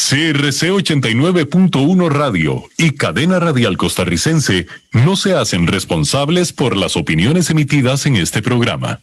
CRC 89.1 Radio y Cadena Radial Costarricense no se hacen responsables por las opiniones emitidas en este programa.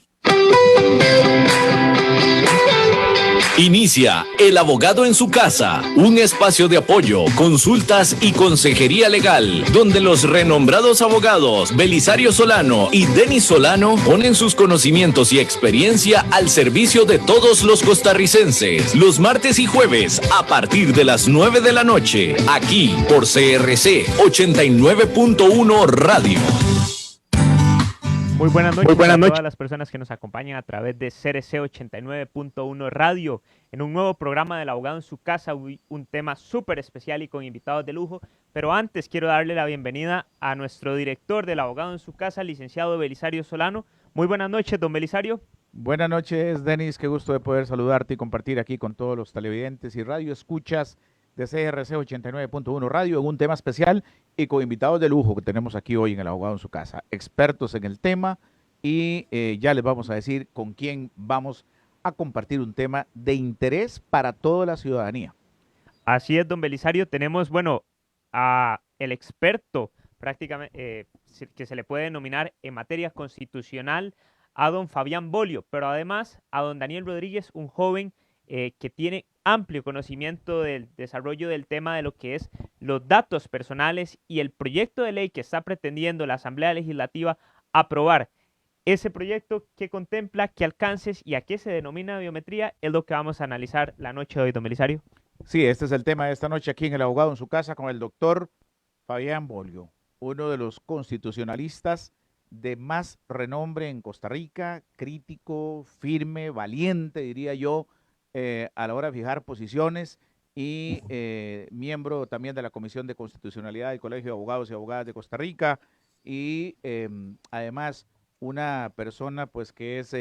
Inicia El Abogado en su Casa, un espacio de apoyo, consultas y consejería legal, donde los renombrados abogados Belisario Solano y Denis Solano ponen sus conocimientos y experiencia al servicio de todos los costarricenses, los martes y jueves a partir de las 9 de la noche, aquí por CRC 89.1 Radio. Muy buenas noches a todas las personas que nos acompañan a través de CRC 89.1 Radio en un nuevo programa del Abogado en su Casa, un tema súper especial y con invitados de lujo. Pero antes quiero darle la bienvenida a nuestro director del Abogado en su Casa, licenciado Belisario Solano. Muy buenas noches, don Belisario. Buenas noches, Denis. Qué gusto de poder saludarte y compartir aquí con todos los televidentes y radioescuchas de CRC 89.1 Radio en un tema especial y con invitados de lujo que tenemos aquí hoy en el Abogado en su Casa, expertos en el tema y ya les vamos a decir con quién vamos a compartir un tema de interés para toda la ciudadanía. Así es, don Belisario, tenemos, a el experto prácticamente que se le puede denominar en materia constitucional a don Fabián Bolio, pero además a don Daniel Rodríguez, un joven que tiene amplio conocimiento del desarrollo del tema de lo que es los datos personales y el proyecto de ley que está pretendiendo la Asamblea Legislativa aprobar. Ese proyecto que contempla qué alcances y a qué se denomina biometría es lo que vamos a analizar la noche de hoy, don Belisario. Sí, este es el tema de esta noche aquí en el Abogado en su Casa con el doctor Fabián Bolio, uno de los constitucionalistas de más renombre en Costa Rica, crítico, firme, valiente, diría yo, a la hora de fijar posiciones y miembro también de la Comisión de Constitucionalidad del Colegio de Abogados y Abogadas de Costa Rica y además una persona pues que es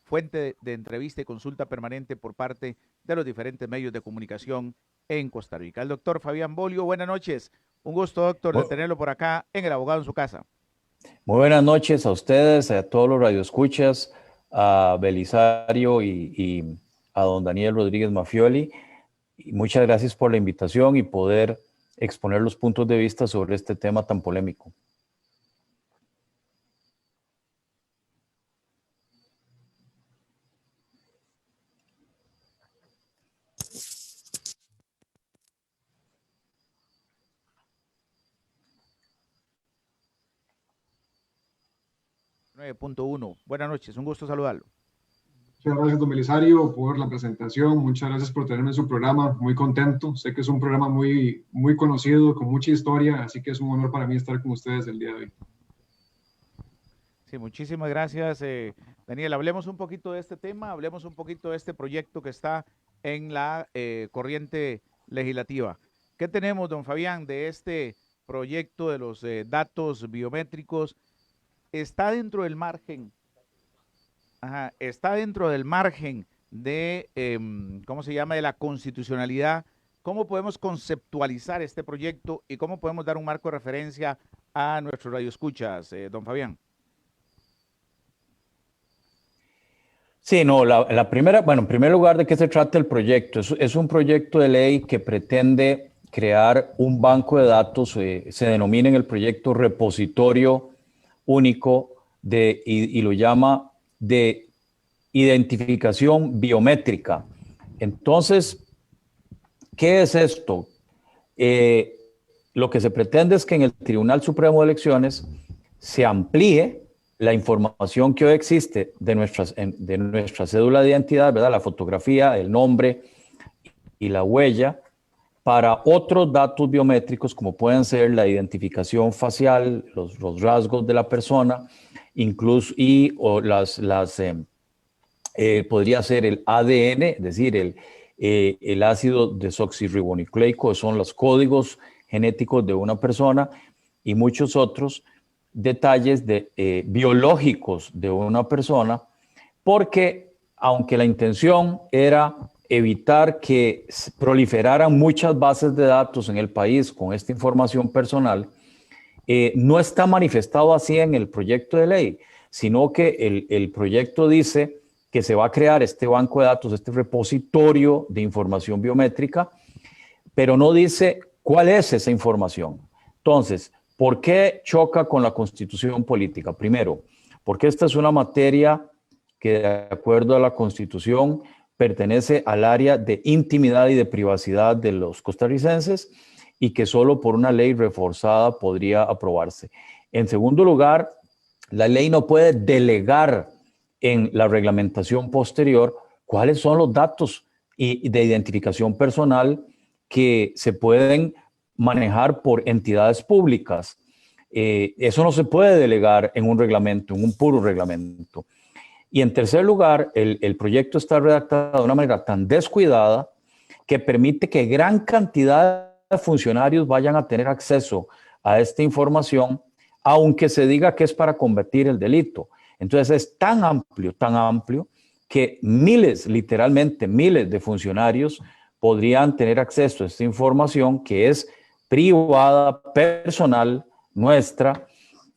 fuente de entrevista y consulta permanente por parte de los diferentes medios de comunicación en Costa Rica. El doctor Fabián Bolio, buenas noches. Un gusto, doctor, de tenerlo por acá en el Abogado en su Casa. Muy buenas noches a ustedes, a todos los radioescuchas, a Belisario y a don Daniel Rodríguez Mafioli. Y muchas gracias por la invitación y poder exponer los puntos de vista sobre este tema tan polémico. Buenas noches, un gusto saludarlo. Muchas gracias, don Belisario, por la presentación. Muchas gracias por tenerme en su programa. Muy contento. Sé que es un programa muy conocido, con mucha historia, así que es un honor para mí estar con ustedes el día de hoy. Sí, muchísimas gracias, Daniel. Hablemos un poquito de este tema, hablemos un poquito de este proyecto que está en la corriente legislativa. ¿Qué tenemos, don Fabián, de este proyecto de los datos biométricos? Está dentro del margen, de, ¿cómo se llama?, de la constitucionalidad. ¿Cómo podemos conceptualizar este proyecto y cómo podemos dar un marco de referencia a nuestros radioescuchas, don Fabián? Sí, no, la primera, bueno, en primer lugar, ¿de qué se trata el proyecto? Es un proyecto de ley que pretende crear un banco de datos, se denomina en el proyecto repositorio único y lo llama de identificación biométrica. Entonces, ¿qué es esto? Lo que se pretende es que en el Tribunal Supremo de Elecciones se amplíe la información que hoy existe de nuestra cédula de identidad, ¿verdad? La fotografía, el nombre y la huella, para otros datos biométricos como pueden ser la identificación facial, los rasgos de la persona, incluso podría ser el ADN, es decir, el ácido desoxirribonucleico, son los códigos genéticos de una persona y muchos otros detalles biológicos de una persona, porque aunque la intención era evitar que proliferaran muchas bases de datos en el país con esta información personal, no está manifestado así en el proyecto de ley, sino que el proyecto dice que se va a crear este banco de datos, este repositorio de información biométrica, pero no dice cuál es esa información. Entonces, ¿por qué choca con la Constitución política? Primero, porque esta es una materia que, de acuerdo a la Constitución, pertenece al área de intimidad y de privacidad de los costarricenses y que solo por una ley reforzada podría aprobarse. En segundo lugar, la ley no puede delegar en la reglamentación posterior cuáles son los datos de identificación personal que se pueden manejar por entidades públicas. Eso no se puede delegar en un reglamento, en un puro reglamento. Y en tercer lugar, el proyecto está redactado de una manera tan descuidada que permite que gran cantidad de funcionarios vayan a tener acceso a esta información, aunque se diga que es para combatir el delito. Entonces es tan amplio, que miles, literalmente miles de funcionarios podrían tener acceso a esta información que es privada, personal, nuestra,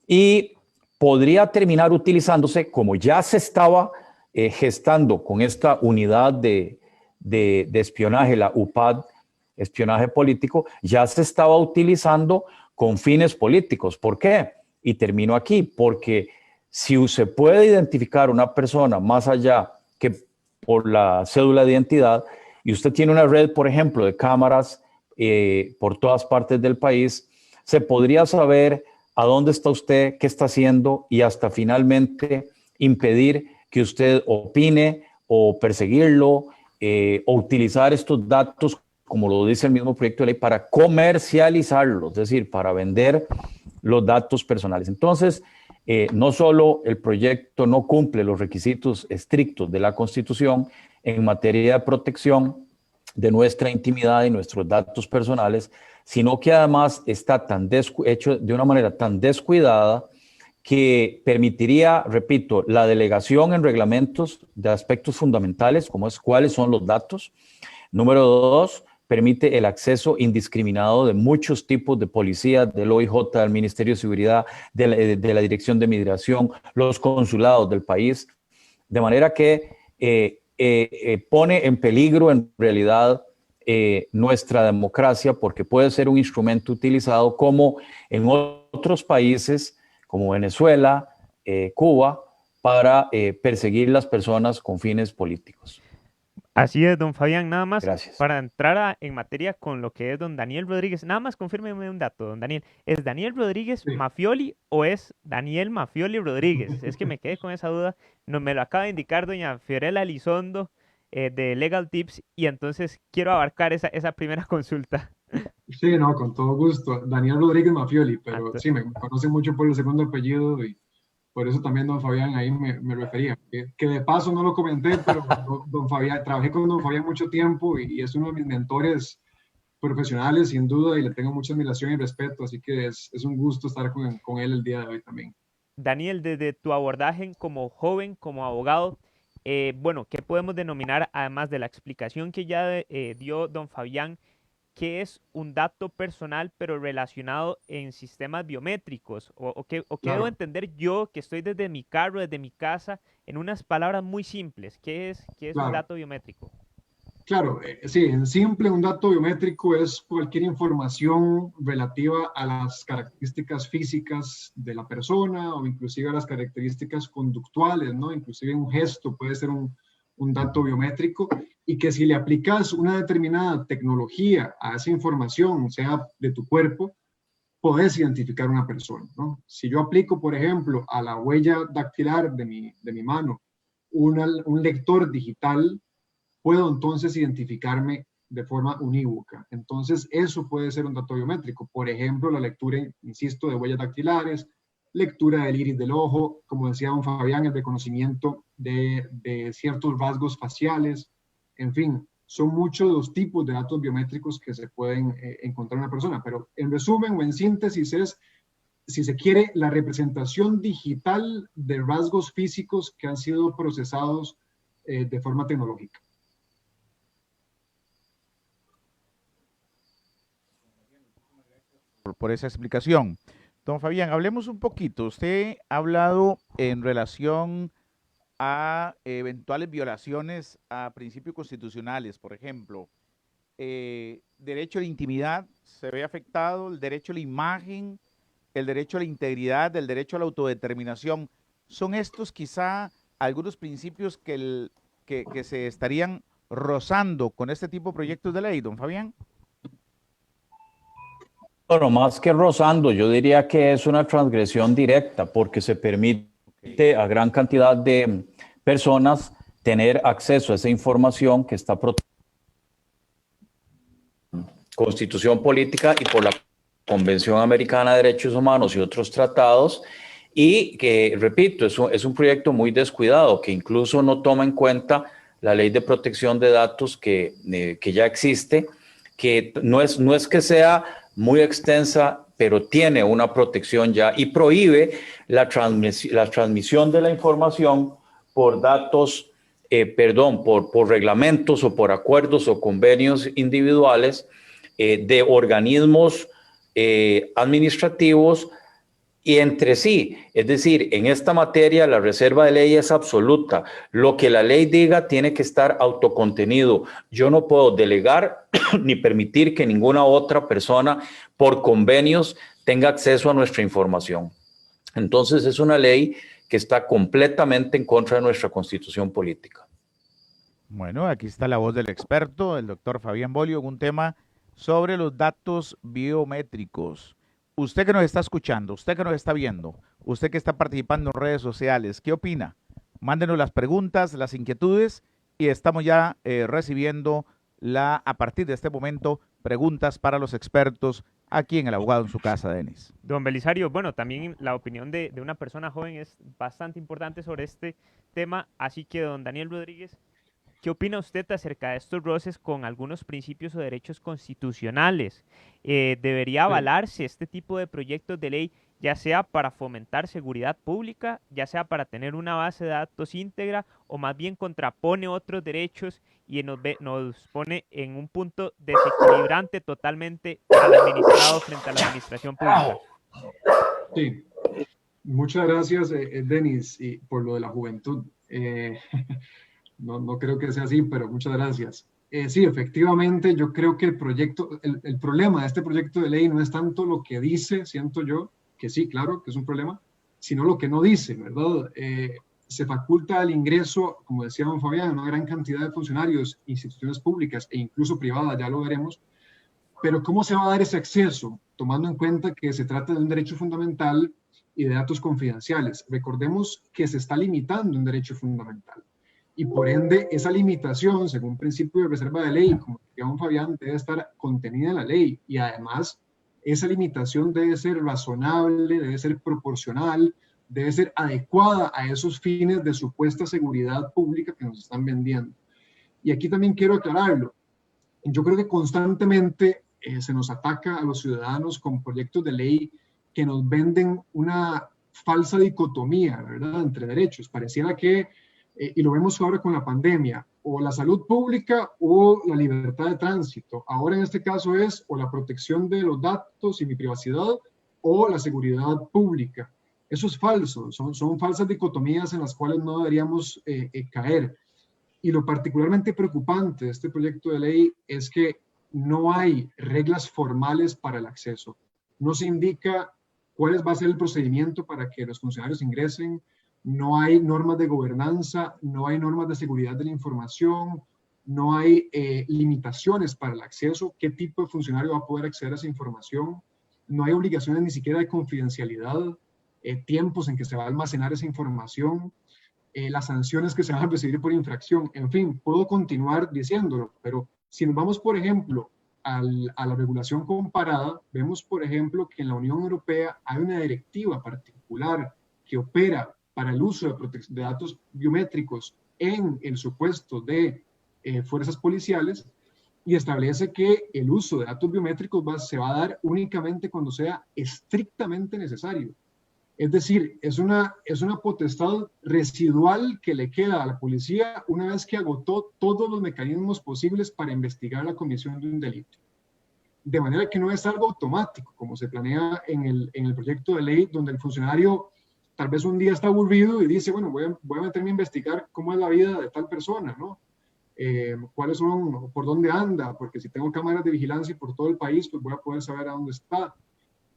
y podría terminar utilizándose, como ya se estaba gestando con esta unidad de espionaje, la UPAD, espionaje político, ya se estaba utilizando con fines políticos. ¿Por qué? Y termino aquí, porque si se puede identificar una persona más allá que por la cédula de identidad, y usted tiene una red, por ejemplo, de cámaras por todas partes del país, se podría saber a dónde está usted, qué está haciendo y hasta finalmente impedir que usted opine o perseguirlo o utilizar estos datos, como lo dice el mismo proyecto de ley, para comercializarlos, es decir, para vender los datos personales. Entonces, no solo el proyecto no cumple los requisitos estrictos de la Constitución en materia de protección de nuestra intimidad y nuestros datos personales, sino que además está hecho de una manera tan descuidada que permitiría, repito, la delegación en reglamentos de aspectos fundamentales, como es cuáles son los datos. Número dos, permite el acceso indiscriminado de muchos tipos de policía, del OIJ, del Ministerio de Seguridad, de la Dirección de Migración, los consulados del país, de manera que pone en peligro en realidad nuestra democracia, porque puede ser un instrumento utilizado como en otros países como Venezuela, Cuba, para perseguir las personas con fines políticos. Así es, don Fabián, nada más Gracias. para entrar en materia con lo que es don Daniel Rodríguez, nada más confírmeme un dato, don Daniel. ¿Es Daniel Rodríguez Sí. Mafioli o es Daniel Mafioli Rodríguez? Es que me quedé con esa duda. No, me lo acaba de indicar doña Fiorella Elizondo de Legal Tips y entonces quiero abarcar esa primera consulta. Sí, no, con todo gusto. Daniel Rodríguez Mafioli, pero Entonces, sí, me conoce mucho por el segundo apellido y por eso también don Fabián ahí me refería. Que de paso no lo comenté, pero don Fabián, trabajé con don Fabián mucho tiempo y es uno de mis mentores profesionales, sin duda, y le tengo mucha admiración y respeto, así que es un gusto estar con él el día de hoy también. Daniel, desde tu abordaje como joven, como abogado, bueno, ¿qué podemos denominar, además de la explicación que ya dio don Fabián, qué es un dato personal pero relacionado en sistemas biométricos? ¿O qué debo Claro. entender yo que estoy desde mi carro, desde mi casa, en unas palabras muy simples? ¿Qué es un Claro. dato biométrico? Claro, sí, en simple, un dato biométrico es cualquier información relativa a las características físicas de la persona o inclusive a las características conductuales, ¿no? Inclusive un gesto puede ser un dato biométrico y que si le aplicas una determinada tecnología a esa información, sea de tu cuerpo, podés identificar una persona, ¿no? Si yo aplico, por ejemplo, a la huella dactilar de mi mano un lector digital, puedo entonces identificarme de forma unívoca. Entonces, eso puede ser un dato biométrico. Por ejemplo, la lectura, insisto, de huellas dactilares, lectura del iris del ojo, como decía don Fabián, el reconocimiento de ciertos rasgos faciales. En fin, son muchos los tipos de datos biométricos que se pueden encontrar en una persona. Pero en resumen o en síntesis es, si se quiere, la representación digital de rasgos físicos que han sido procesados de forma tecnológica. Por esa explicación. Don Fabián, hablemos un poquito. Usted ha hablado en relación a eventuales violaciones a principios constitucionales, por ejemplo, derecho a la intimidad se ve afectado, el derecho a la imagen, el derecho a la integridad, el derecho a la autodeterminación. ¿Son estos quizá algunos principios que se estarían rozando con este tipo de proyectos de ley, don Fabián? Bueno, más que rozando, yo diría que es una transgresión directa porque se permite a gran cantidad de personas tener acceso a esa información que está protegida por la Constitución Política y por la Convención Americana de Derechos Humanos y otros tratados, y que, repito, es un proyecto muy descuidado, que incluso no toma en cuenta la Ley de Protección de Datos que ya existe, que no es que sea muy extensa, pero tiene una protección ya y prohíbe la transmisión de la información por datos, por reglamentos o por acuerdos o convenios individuales de organismos administrativos y entre sí. Es decir, en esta materia la reserva de ley es absoluta. Lo que la ley diga tiene que estar autocontenido. Yo no puedo delegar ni permitir que ninguna otra persona por convenios tenga acceso a nuestra información. Entonces es una ley que está completamente en contra de nuestra Constitución política. Bueno, aquí está la voz del experto, el doctor Fabián Bolio, en un tema sobre los datos biométricos. Usted que nos está escuchando, usted que nos está viendo, usted que está participando en redes sociales, ¿qué opina? Mándenos las preguntas, las inquietudes y estamos ya recibiendo a partir de este momento preguntas para los expertos aquí en El Abogado en su Casa, Denis. Don Belisario, bueno, también la opinión de una persona joven es bastante importante sobre este tema, así que don Daniel Rodríguez, ¿qué opina usted acerca de estos roces con algunos principios o derechos constitucionales? ¿Debería avalarse este tipo de proyectos de ley, ya sea para fomentar seguridad pública, ya sea para tener una base de datos íntegra, o más bien contrapone otros derechos y nos pone en un punto desequilibrante totalmente al administrado frente a la administración pública? Sí, muchas gracias, Denis, y por lo de la juventud. No creo que sea así, pero muchas gracias. Sí, efectivamente, yo creo que el problema de este proyecto de ley no es tanto lo que dice, siento yo, que sí, claro, que es un problema, sino lo que no dice, ¿verdad? Se faculta el ingreso, como decía don Fabián, a una gran cantidad de funcionarios, instituciones públicas e incluso privadas, ya lo veremos, pero ¿cómo se va a dar ese acceso? Tomando en cuenta que se trata de un derecho fundamental y de datos confidenciales. Recordemos que se está limitando un derecho fundamental. Y por ende, esa limitación, según principio de reserva de ley, como decía don Fabián, debe estar contenida en la ley. Y además, esa limitación debe ser razonable, debe ser proporcional, debe ser adecuada a esos fines de supuesta seguridad pública que nos están vendiendo. Y aquí también quiero aclararlo. Yo creo que constantemente se nos ataca a los ciudadanos con proyectos de ley que nos venden una falsa dicotomía, ¿verdad?, entre derechos. Pareciera que y lo vemos ahora con la pandemia, o la salud pública o la libertad de tránsito. Ahora en este caso es o la protección de los datos y mi privacidad o la seguridad pública. Eso es falso, son falsas dicotomías en las cuales no deberíamos caer. Y lo particularmente preocupante de este proyecto de ley es que no hay reglas formales para el acceso. No se indica cuál va a ser el procedimiento para que los funcionarios ingresen. No hay normas de gobernanza, no hay normas de seguridad de la información, no hay limitaciones para el acceso, qué tipo de funcionario va a poder acceder a esa información, no hay obligaciones ni siquiera de confidencialidad, tiempos en que se va a almacenar esa información, las sanciones que se van a recibir por infracción, en fin, puedo continuar diciéndolo, pero si nos vamos, por ejemplo, a la regulación comparada, vemos, por ejemplo, que en la Unión Europea hay una directiva particular que opera para el uso de datos biométricos en el supuesto de fuerzas policiales y establece que el uso de datos biométricos se va a dar únicamente cuando sea estrictamente necesario. Es decir, es una potestad residual que le queda a la policía una vez que agotó todos los mecanismos posibles para investigar la comisión de un delito. De manera que no es algo automático, como se planea en el proyecto de ley, donde el funcionario tal vez un día está aburrido y dice, bueno, voy a meterme a investigar cómo es la vida de tal persona, ¿no? cuáles son, por dónde anda, porque si tengo cámaras de vigilancia por todo el país, pues voy a poder saber a dónde está.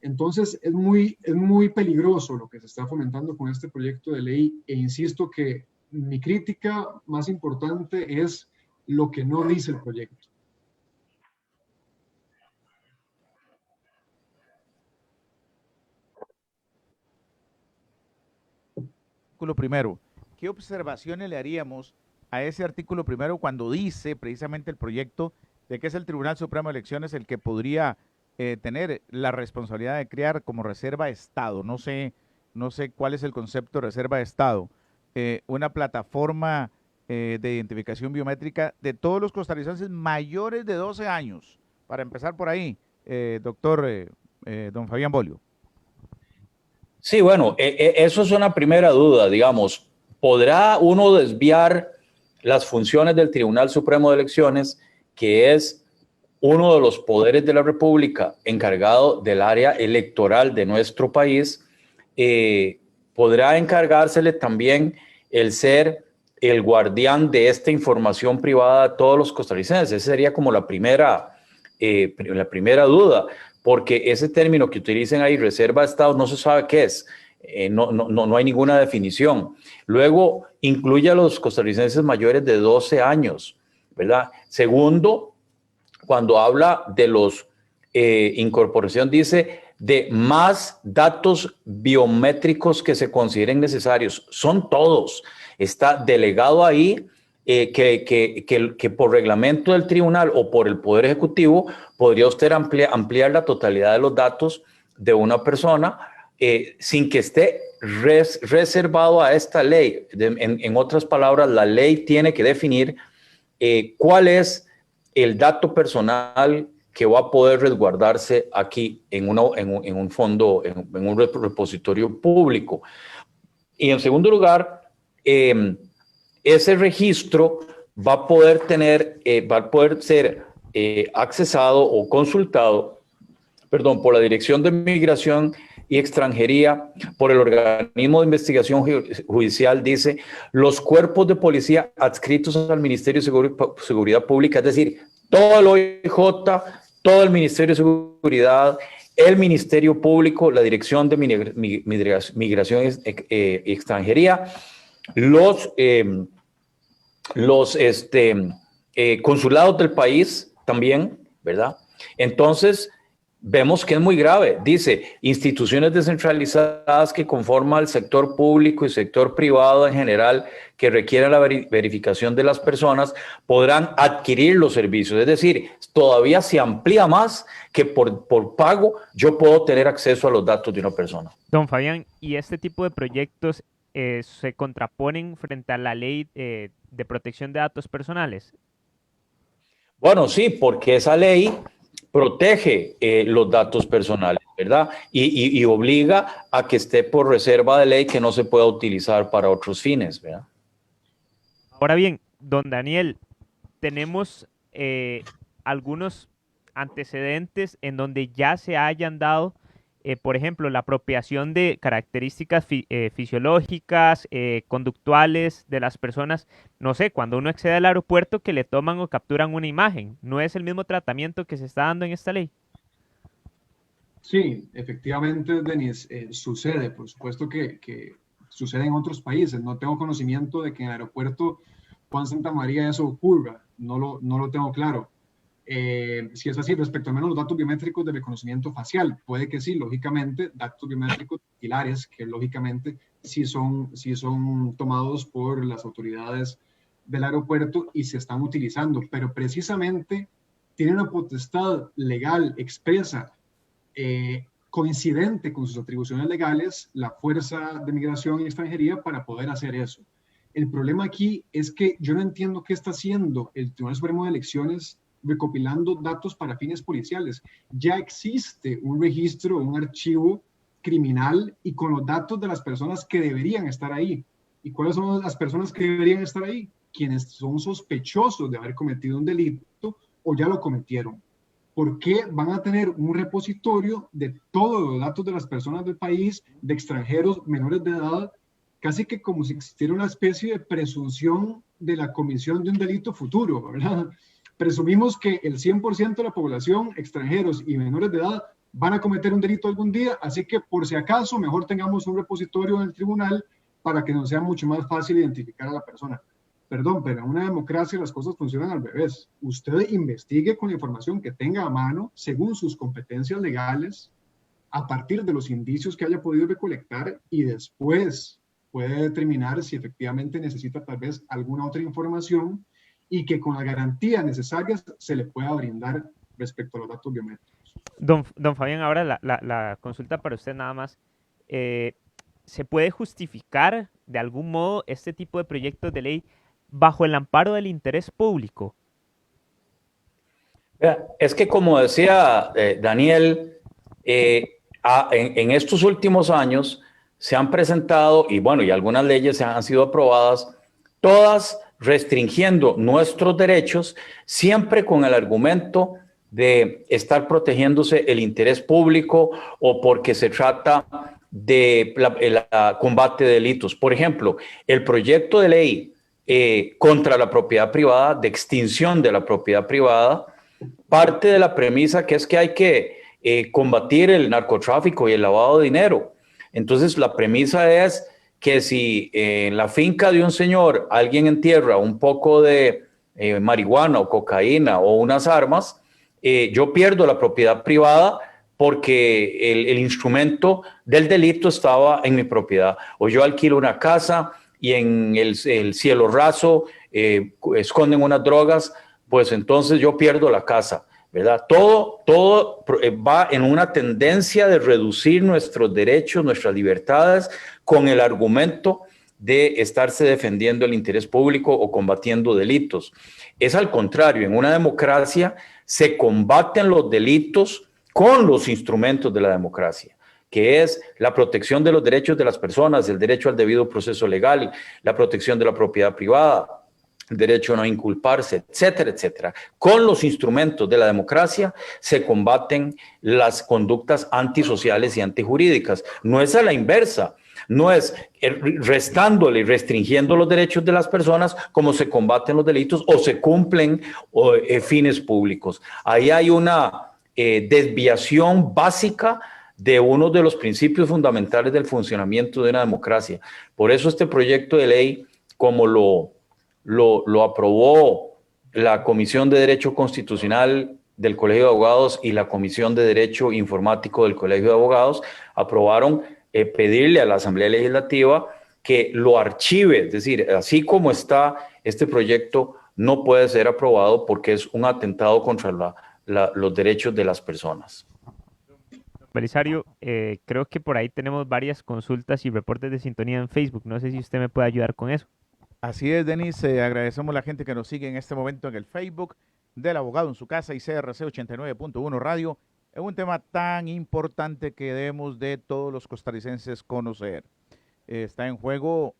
Entonces es muy peligroso lo que se está fomentando con este proyecto de ley, e insisto que mi crítica más importante es lo que no dice el proyecto. Artículo primero, ¿qué observaciones le haríamos a ese artículo primero cuando dice precisamente el proyecto de que es el Tribunal Supremo de Elecciones el que podría tener la responsabilidad de crear como reserva de Estado? No sé cuál es el concepto de reserva de Estado. Una plataforma de identificación biométrica de todos los costarricenses mayores de 12 años. Para empezar por ahí, don Fabián Bolio. Sí, bueno, eso es una primera duda, digamos. ¿Podrá uno desviar las funciones del Tribunal Supremo de Elecciones, que es uno de los poderes de la República encargado del área electoral de nuestro país? ¿Podrá encargársele también el ser el guardián de esta información privada a todos los costarricenses? Esa sería como la primera duda. Porque ese término que utilizan ahí, reserva de Estado, no se sabe qué es, no hay ninguna definición. Luego, incluye a los costarricenses mayores de 12 años, ¿verdad? Segundo, cuando habla de los incorporación, dice de más datos biométricos que se consideren necesarios. Son todos. Está delegado ahí. Que por reglamento del tribunal o por el Poder Ejecutivo podría usted ampliar la totalidad de los datos de una persona sin que esté reservado a esta ley. En otras palabras, la ley tiene que definir cuál es el dato personal que va a poder resguardarse aquí en un fondo, en un repositorio público. Y en segundo lugar, ese registro va a poder ser accesado o consultado, por la Dirección de Migración y Extranjería, por el organismo de investigación judicial, dice, los cuerpos de policía adscritos al Ministerio de Seguridad Pública, es decir, todo el OIJ, todo el Ministerio de Seguridad, el Ministerio Público, la Dirección de Migración y Extranjería, los consulados del país también, ¿verdad? Entonces, vemos que es muy grave. Dice, instituciones descentralizadas que conforman el sector público y sector privado en general que requieran la verificación de las personas podrán adquirir los servicios. Es decir, todavía se amplía más que por pago yo puedo tener acceso a los datos de una persona. Don Fabián, ¿y este tipo de proyectos se contraponen frente a la ley de protección de datos personales? Bueno, sí, porque esa ley protege los datos personales, ¿verdad? Y obliga a que esté por reserva de ley que no se pueda utilizar para otros fines, ¿verdad? Ahora bien, don Daniel, tenemos algunos antecedentes en donde ya se hayan dado, por ejemplo, la apropiación de características fisiológicas, conductuales de las personas. No sé, cuando uno accede al aeropuerto que le toman o capturan una imagen, ¿no es el mismo tratamiento que se está dando en esta ley? Sí, efectivamente, Denis, sucede. Por supuesto que sucede en otros países. No tengo conocimiento de que en el aeropuerto Juan Santamaría eso ocurra. No lo tengo claro. Si es así, respecto al menos los datos biométricos de reconocimiento facial, puede que sí, lógicamente, datos biométricos dactilares, que lógicamente sí son tomados por las autoridades del aeropuerto y se están utilizando, pero precisamente tiene una potestad legal expresa coincidente con sus atribuciones legales, la Fuerza de Migración y Extranjería, para poder hacer eso. El problema aquí es que yo no entiendo qué está haciendo el Tribunal Supremo de Elecciones recopilando datos para fines policiales. Ya existe un registro, un archivo criminal y con los datos de las personas que deberían estar ahí. ¿Y cuáles son las personas que deberían estar ahí? Quienes son sospechosos de haber cometido un delito o ya lo cometieron. ¿Por qué van a tener un repositorio de todos los datos de las personas del país, de extranjeros menores de edad, casi que como si existiera una especie de presunción de la comisión de un delito futuro, ¿verdad? Presumimos que el 100% de la población, extranjeros y menores de edad, van a cometer un delito algún día, así que por si acaso mejor tengamos un repositorio en el tribunal para que nos sea mucho más fácil identificar a la persona. Perdón, pero en una democracia las cosas funcionan al revés. Usted investigue con la información que tenga a mano, según sus competencias legales, a partir de los indicios que haya podido recolectar, y después puede determinar si efectivamente necesita tal vez alguna otra información y que con las garantías necesarias se le pueda brindar respecto a los datos biométricos. Don Fabián, ahora la consulta para usted nada más. ¿Se puede justificar de algún modo este tipo de proyectos de ley bajo el amparo del interés público? Es que como decía Daniel, en estos últimos años se han presentado, y bueno, y algunas leyes han sido aprobadas, todas restringiendo nuestros derechos, siempre con el argumento de estar protegiéndose el interés público o porque se trata de combate de delitos. Por ejemplo, el proyecto de ley contra la propiedad privada, de extinción de la propiedad privada, parte de la premisa que es que hay que combatir el narcotráfico y el lavado de dinero. Entonces, la premisa es que si en la finca de un señor alguien entierra un poco de marihuana o cocaína o unas armas, yo pierdo la propiedad privada porque el instrumento del delito estaba en mi propiedad. O yo alquilo una casa y en el cielo raso esconden unas drogas, pues entonces yo pierdo la casa, ¿verdad? Todo va en una tendencia de reducir nuestros derechos, nuestras libertades, con el argumento de estarse defendiendo el interés público o combatiendo delitos. Es al contrario, en una democracia se combaten los delitos con los instrumentos de la democracia, que es la protección de los derechos de las personas, el derecho al debido proceso legal, la protección de la propiedad privada, el derecho a no inculparse, etcétera, etcétera. Con los instrumentos de la democracia se combaten las conductas antisociales y antijurídicas. No es a la inversa. No es restándole y restringiendo los derechos de las personas como se combaten los delitos o se cumplen fines públicos. Ahí hay una desviación básica de uno de los principios fundamentales del funcionamiento de una democracia. Por eso este proyecto de ley, como lo aprobó la Comisión de Derecho Constitucional del Colegio de Abogados y la Comisión de Derecho Informático del Colegio de Abogados, aprobaron pedirle a la Asamblea Legislativa que lo archive, es decir, así como está este proyecto, no puede ser aprobado porque es un atentado contra los derechos de las personas. Belisario, creo que por ahí tenemos varias consultas y reportes de sintonía en Facebook. No sé si usted me puede ayudar con eso. Así es, Denis. Agradecemos a la gente que nos sigue en este momento en el Facebook del Abogado en su Casa y CRC 89.1 Radio. Es un tema tan importante que debemos de todos los costarricenses conocer. Está en juego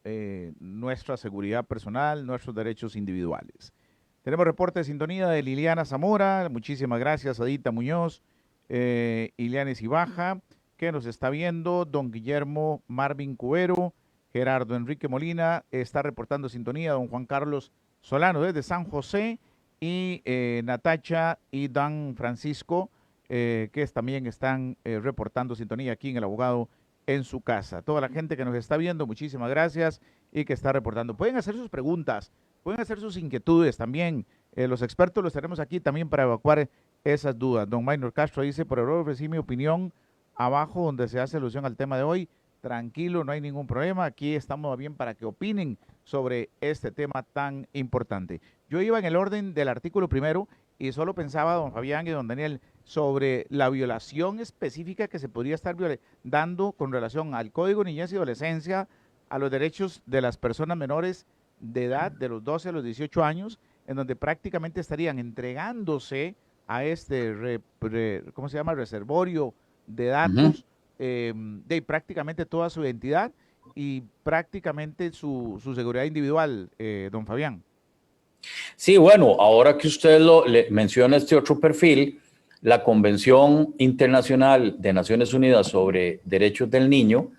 nuestra seguridad personal, nuestros derechos individuales. Tenemos reporte de sintonía de Liliana Zamora. Muchísimas gracias, Adita Muñoz, Ilianes Ibaja, que nos está viendo. Don Guillermo Marvin Cubero, Gerardo Enrique Molina, está reportando sintonía. Don Juan Carlos Solano desde San José y Natacha y Dan Francisco, que también están reportando sintonía aquí en El Abogado en su Casa. Toda la gente que nos está viendo, muchísimas gracias y que está reportando. Pueden hacer sus preguntas, pueden hacer sus inquietudes también. Los expertos los tenemos aquí también para evacuar esas dudas. Don Maynor Castro dice, por error ofrecí mi opinión abajo donde se hace alusión al tema de hoy. Tranquilo, no hay ningún problema. Aquí estamos bien para que opinen sobre este tema tan importante. Yo iba en el orden del artículo primero y solo pensaba, don Fabián y don Daniel, sobre la violación específica que se podría estar dando con relación al Código de Niñez y Adolescencia, a los derechos de las personas menores de edad, de los 12 a los 18 años, en donde prácticamente estarían entregándose a este, ¿cómo se llama?, reservorio de datos, de prácticamente toda su identidad y prácticamente su seguridad individual, don Fabián. Sí, bueno, ahora que usted le menciona este otro perfil, la Convención Internacional de Naciones Unidas sobre Derechos del Niño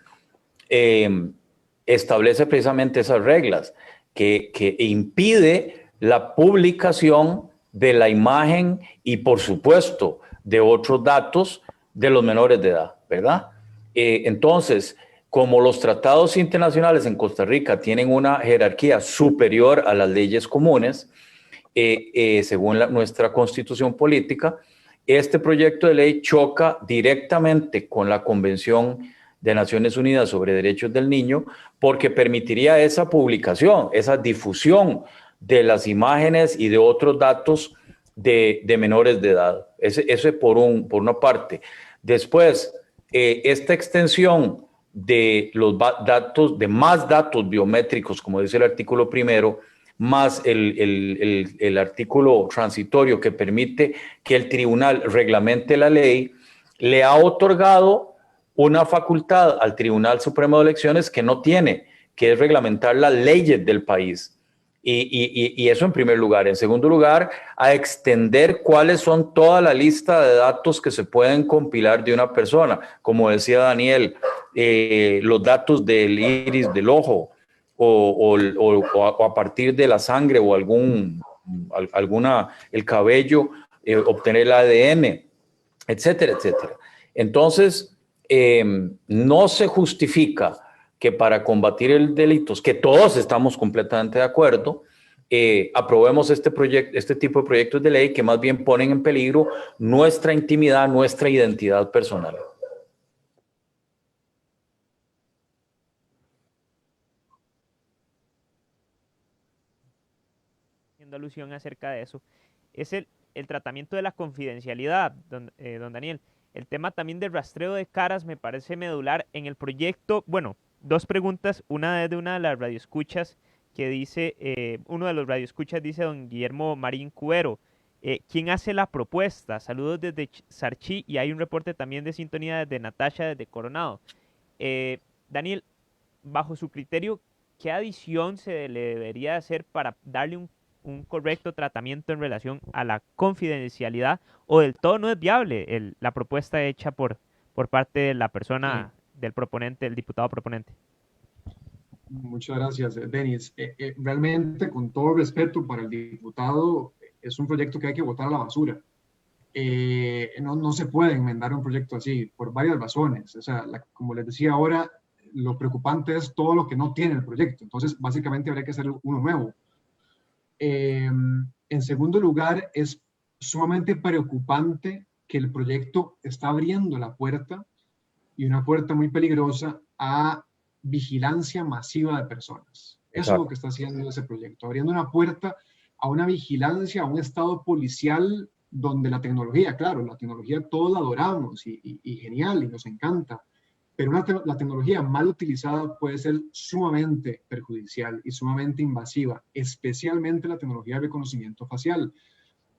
establece precisamente esas reglas que impide la publicación de la imagen y, por supuesto, de otros datos de los menores de edad, ¿verdad? Entonces, como los tratados internacionales en Costa Rica tienen una jerarquía superior a las leyes comunes, según nuestra constitución política, este proyecto de ley choca directamente con la Convención de Naciones Unidas sobre Derechos del Niño, porque permitiría esa publicación, esa difusión de las imágenes y de otros datos de menores de edad. Eso es por una parte. Después, esta extensión de los datos, de más datos biométricos, como dice el artículo primero, más el artículo transitorio que permite que el tribunal reglamente la ley, le ha otorgado una facultad al Tribunal Supremo de Elecciones que no tiene, que es reglamentar las leyes del país. Y eso en primer lugar. En segundo lugar, a extender cuáles son toda la lista de datos que se pueden compilar de una persona. Como decía Daniel, los datos del iris del ojo o a partir de la sangre o el cabello, obtener el ADN, etcétera, etcétera. Entonces, no se justifica que para combatir el delitos, que todos estamos completamente de acuerdo, aprobemos este tipo de proyectos de ley que más bien ponen en peligro nuestra intimidad, nuestra identidad personal. Haciendo alusión acerca de eso, es el tratamiento de la confidencialidad, don Daniel. El tema también del rastreo de caras me parece medular en el proyecto. Bueno, dos preguntas. Una es de una de las radioescuchas que dice, uno de los radioescuchas dice don Guillermo Marín Cubero, ¿quién hace la propuesta? Saludos desde Sarchí, y hay un reporte también de sintonía desde Natasha, desde Coronado. Daniel, bajo su criterio, ¿qué adición se le debería hacer para darle un correcto tratamiento en relación a la confidencialidad, o del todo no es viable la propuesta hecha por parte de la persona, del proponente, el diputado proponente? Muchas gracias, Denis. Realmente, con todo respeto para el diputado, es un proyecto que hay que botar a la basura. No se puede enmendar un proyecto así por varias razones. O sea, como les decía ahora, lo preocupante es todo lo que no tiene el proyecto. Entonces, básicamente habría que hacer uno nuevo. En segundo lugar, es sumamente preocupante que el proyecto está abriendo la puerta, y una puerta muy peligrosa, a vigilancia masiva de personas. Eso es lo que está haciendo ese proyecto, abriendo una puerta a una vigilancia, a un estado policial donde la tecnología, claro, la tecnología todos la adoramos y genial y nos encanta, pero la tecnología mal utilizada puede ser sumamente perjudicial y sumamente invasiva, especialmente la tecnología de reconocimiento facial.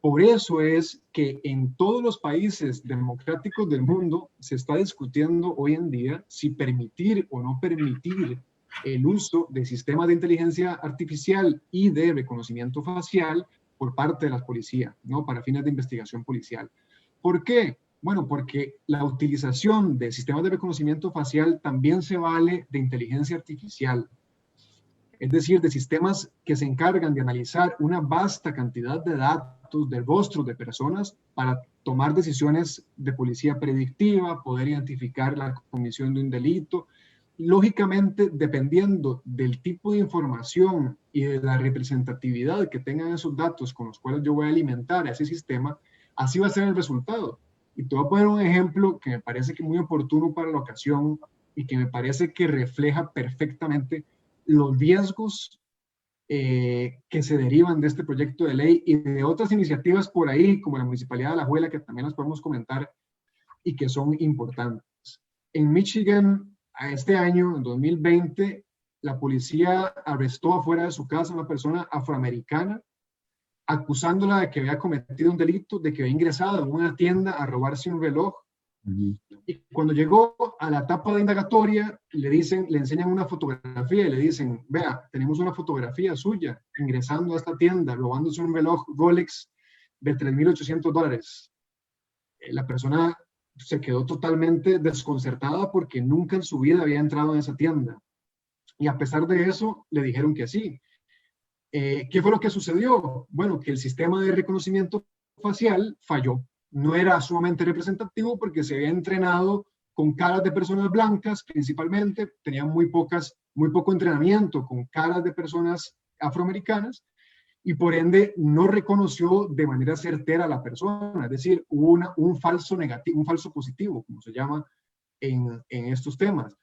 Por eso es que en todos los países democráticos del mundo se está discutiendo hoy en día si permitir o no permitir el uso de sistemas de inteligencia artificial y de reconocimiento facial por parte de la policía, ¿no? Para fines de investigación policial. ¿Por qué? Bueno, porque la utilización de sistemas de reconocimiento facial también se vale de inteligencia artificial. Es decir, de sistemas que se encargan de analizar una vasta cantidad de datos, de rostros de personas, para tomar decisiones de policía predictiva, poder identificar la comisión de un delito. Lógicamente, dependiendo del tipo de información y de la representatividad que tengan esos datos con los cuales yo voy a alimentar a ese sistema, así va a ser el resultado. Y te voy a poner un ejemplo que me parece que es muy oportuno para la ocasión y que me parece que refleja perfectamente los riesgos que se derivan de este proyecto de ley y de otras iniciativas por ahí, como la Municipalidad de Alajuela, que también las podemos comentar y que son importantes. En Michigan, este año, en 2020, la policía arrestó afuera de su casa a una persona afroamericana, acusándola de que había cometido un delito, de que había ingresado a una tienda a robarse un reloj. Y cuando llegó a la etapa de indagatoria, le enseñan una fotografía y le dicen, vea, tenemos una fotografía suya ingresando a esta tienda, robándose un reloj Rolex de $3,800. La persona se quedó totalmente desconcertada porque nunca en su vida había entrado en esa tienda. Y a pesar de eso, le dijeron que sí. ¿Qué fue lo que sucedió? Bueno, que el sistema de reconocimiento facial falló. No era sumamente representativo porque se había entrenado con caras de personas blancas principalmente, tenían muy poco entrenamiento con caras de personas afroamericanas y por ende no reconoció de manera certera a la persona, es decir, hubo un falso negativo, un falso positivo, como se llama en estos temas.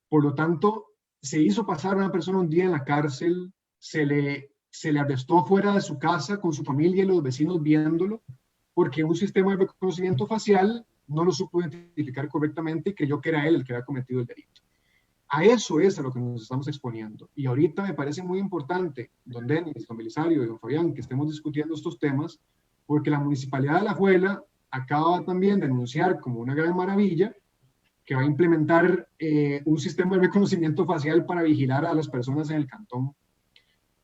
Por lo tanto, se hizo pasar a una persona un día en la cárcel, se le arrestó afuera de su casa con su familia y los vecinos viéndolo, porque un sistema de reconocimiento facial no lo supo identificar correctamente y creyó que era él el que había cometido el delito. A eso es a lo que nos estamos exponiendo. Y ahorita me parece muy importante, don Denis, don Belisario y don Fabián, que estemos discutiendo estos temas, porque la Municipalidad de Alajuela acaba también de anunciar como una gran maravilla que va a implementar un sistema de reconocimiento facial para vigilar a las personas en el cantón.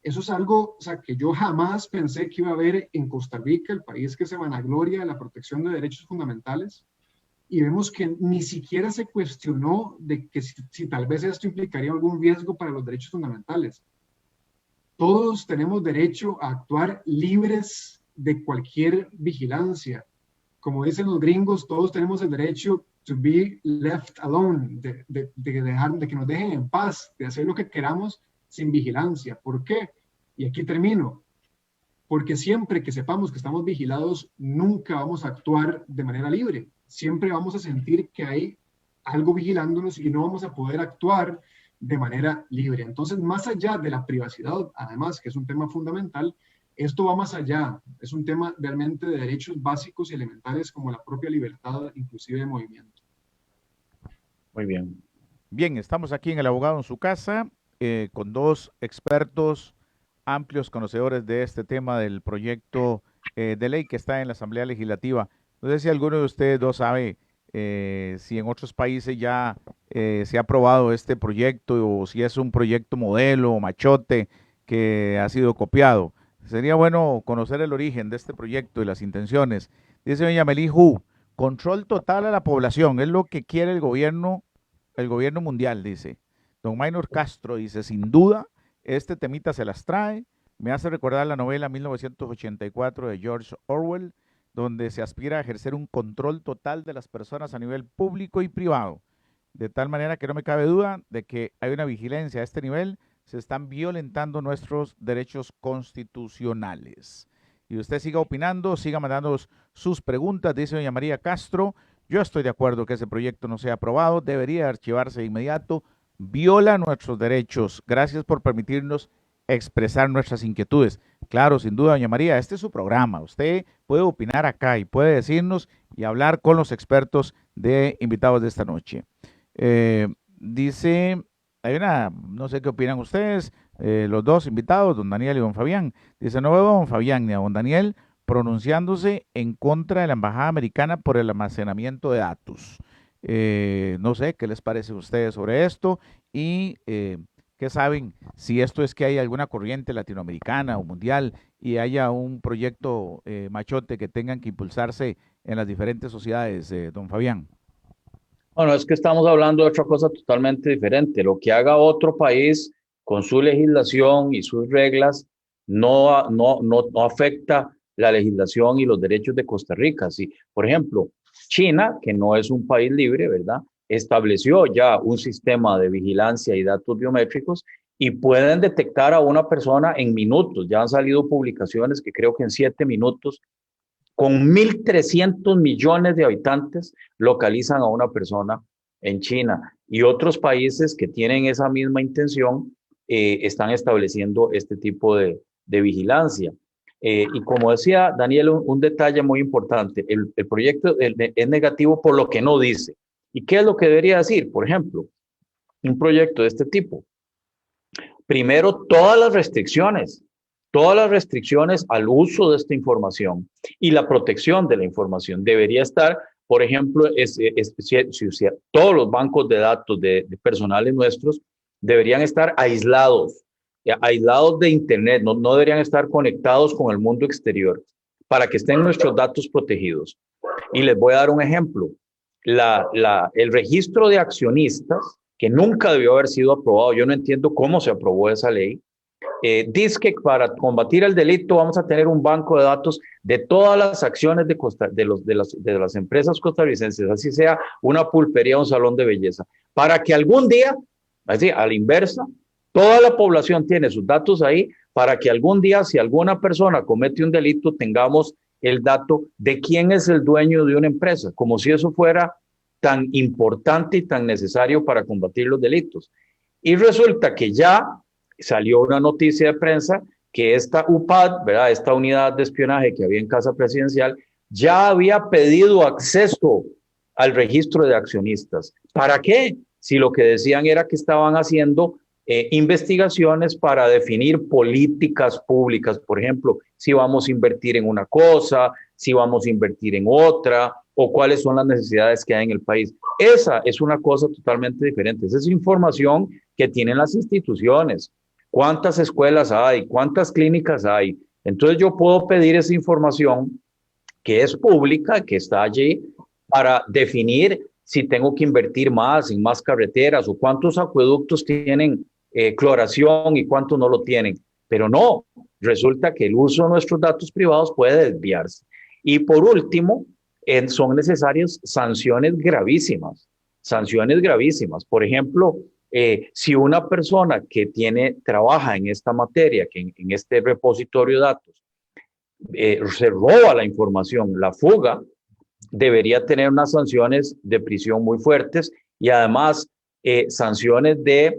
Eso es algo, o sea, que yo jamás pensé que iba a haber en Costa Rica, el país que se vanagloria de la protección de derechos fundamentales, y vemos que ni siquiera se cuestionó de que si tal vez esto implicaría algún riesgo para los derechos fundamentales. Todos tenemos derecho a actuar libres de cualquier vigilancia. Como dicen los gringos, todos tenemos el derecho to be left alone, de que nos dejen en paz, de hacer lo que queramos sin vigilancia. ¿Por qué? Y aquí termino. Porque siempre que sepamos que estamos vigilados, nunca vamos a actuar de manera libre. Siempre vamos a sentir que hay algo vigilándonos y no vamos a poder actuar de manera libre. Entonces, más allá de la privacidad, además, que es un tema fundamental, esto va más allá. Es un tema realmente de derechos básicos y elementales como la propia libertad, inclusive de movimiento. Muy bien. Bien, estamos aquí en El Abogado en su casa con dos expertos, amplios conocedores de este tema del proyecto de ley que está en la Asamblea Legislativa. No sé si alguno de ustedes dos sabe si en otros países ya se ha aprobado este proyecto o si es un proyecto modelo o machote que ha sido copiado. Sería bueno conocer el origen de este proyecto y las intenciones. Dice doña Melijú, control total a la población, es lo que quiere el gobierno mundial, dice. Don Maynor Castro dice, sin duda, este temita se las trae. Me hace recordar la novela 1984 de George Orwell, donde se aspira a ejercer un control total de las personas a nivel público y privado. De tal manera que no me cabe duda de que hay una vigilancia a este nivel, se están violentando nuestros derechos constitucionales. Y usted siga opinando, siga mandándonos sus preguntas, dice doña María Castro. Yo estoy de acuerdo que ese proyecto no sea aprobado, debería archivarse de inmediato, viola nuestros derechos. Gracias por permitirnos expresar nuestras inquietudes. Claro, sin duda, doña María, este es su programa. Usted puede opinar acá y puede decirnos y hablar con los expertos de invitados de esta noche. Dice, no sé qué opinan ustedes, los dos invitados, don Daniel y don Fabián. Dice, no veo a don Fabián ni a don Daniel pronunciándose en contra de la Embajada Americana por el almacenamiento de datos. No sé qué les parece a ustedes sobre esto y qué saben si esto es que hay alguna corriente latinoamericana o mundial y haya un proyecto machote que tengan que impulsarse en las diferentes sociedades, don Fabián. Bueno, es que estamos hablando de otra cosa totalmente diferente. Lo que haga otro país con su legislación y sus reglas no afecta la legislación y los derechos de Costa Rica. Sí, por ejemplo, China, que no es un país libre, ¿verdad?, estableció ya un sistema de vigilancia y datos biométricos y pueden detectar a una persona en minutos. Ya han salido publicaciones que creo que en 7 minutos, con 1.300 millones de habitantes, localizan a una persona en China. Y otros países que tienen esa misma intención están estableciendo este tipo de vigilancia. Y como decía Daniel, un detalle muy importante, el proyecto es negativo por lo que no dice. ¿Y qué es lo que debería decir? Por ejemplo, un proyecto de este tipo. Primero, todas las restricciones al uso de esta información y la protección de la información debería estar, por ejemplo, todos los bancos de datos de personales nuestros deberían estar aislados de Internet, no deberían estar conectados con el mundo exterior para que estén nuestros datos protegidos. Y les voy a dar un ejemplo. El registro de accionistas que nunca debió haber sido aprobado. Yo no entiendo cómo se aprobó esa ley. Dice que para combatir el delito vamos a tener un banco de datos de todas las acciones de las empresas costarricenses, así sea una pulpería o un salón de belleza, para que algún día, así a la inversa, toda la población tiene sus datos ahí, para que algún día, si alguna persona comete un delito, tengamos el dato de quién es el dueño de una empresa, como si eso fuera tan importante y tan necesario para combatir los delitos. Y resulta que ya salió una noticia de prensa que esta UPAD, ¿verdad?, esta unidad de espionaje que había en Casa Presidencial, ya había pedido acceso al registro de accionistas. ¿Para qué? Si lo que decían era que estaban haciendo investigaciones para definir políticas públicas, por ejemplo, si vamos a invertir en una cosa, si vamos a invertir en otra, o cuáles son las necesidades que hay en el país. Esa es una cosa totalmente diferente. Esa es información que tienen las instituciones. ¿Cuántas escuelas hay? ¿Cuántas clínicas hay? Entonces yo puedo pedir esa información que es pública, que está allí, para definir si tengo que invertir más en más carreteras o cuántos acueductos tienen cloración y cuántos no lo tienen. Pero no, resulta que el uso de nuestros datos privados puede desviarse. Y por último, son necesarias sanciones gravísimas. Sanciones gravísimas. Por ejemplo, si una persona que trabaja en esta materia, que en este repositorio de datos, se roba la información, la fuga, debería tener unas sanciones de prisión muy fuertes y además sanciones de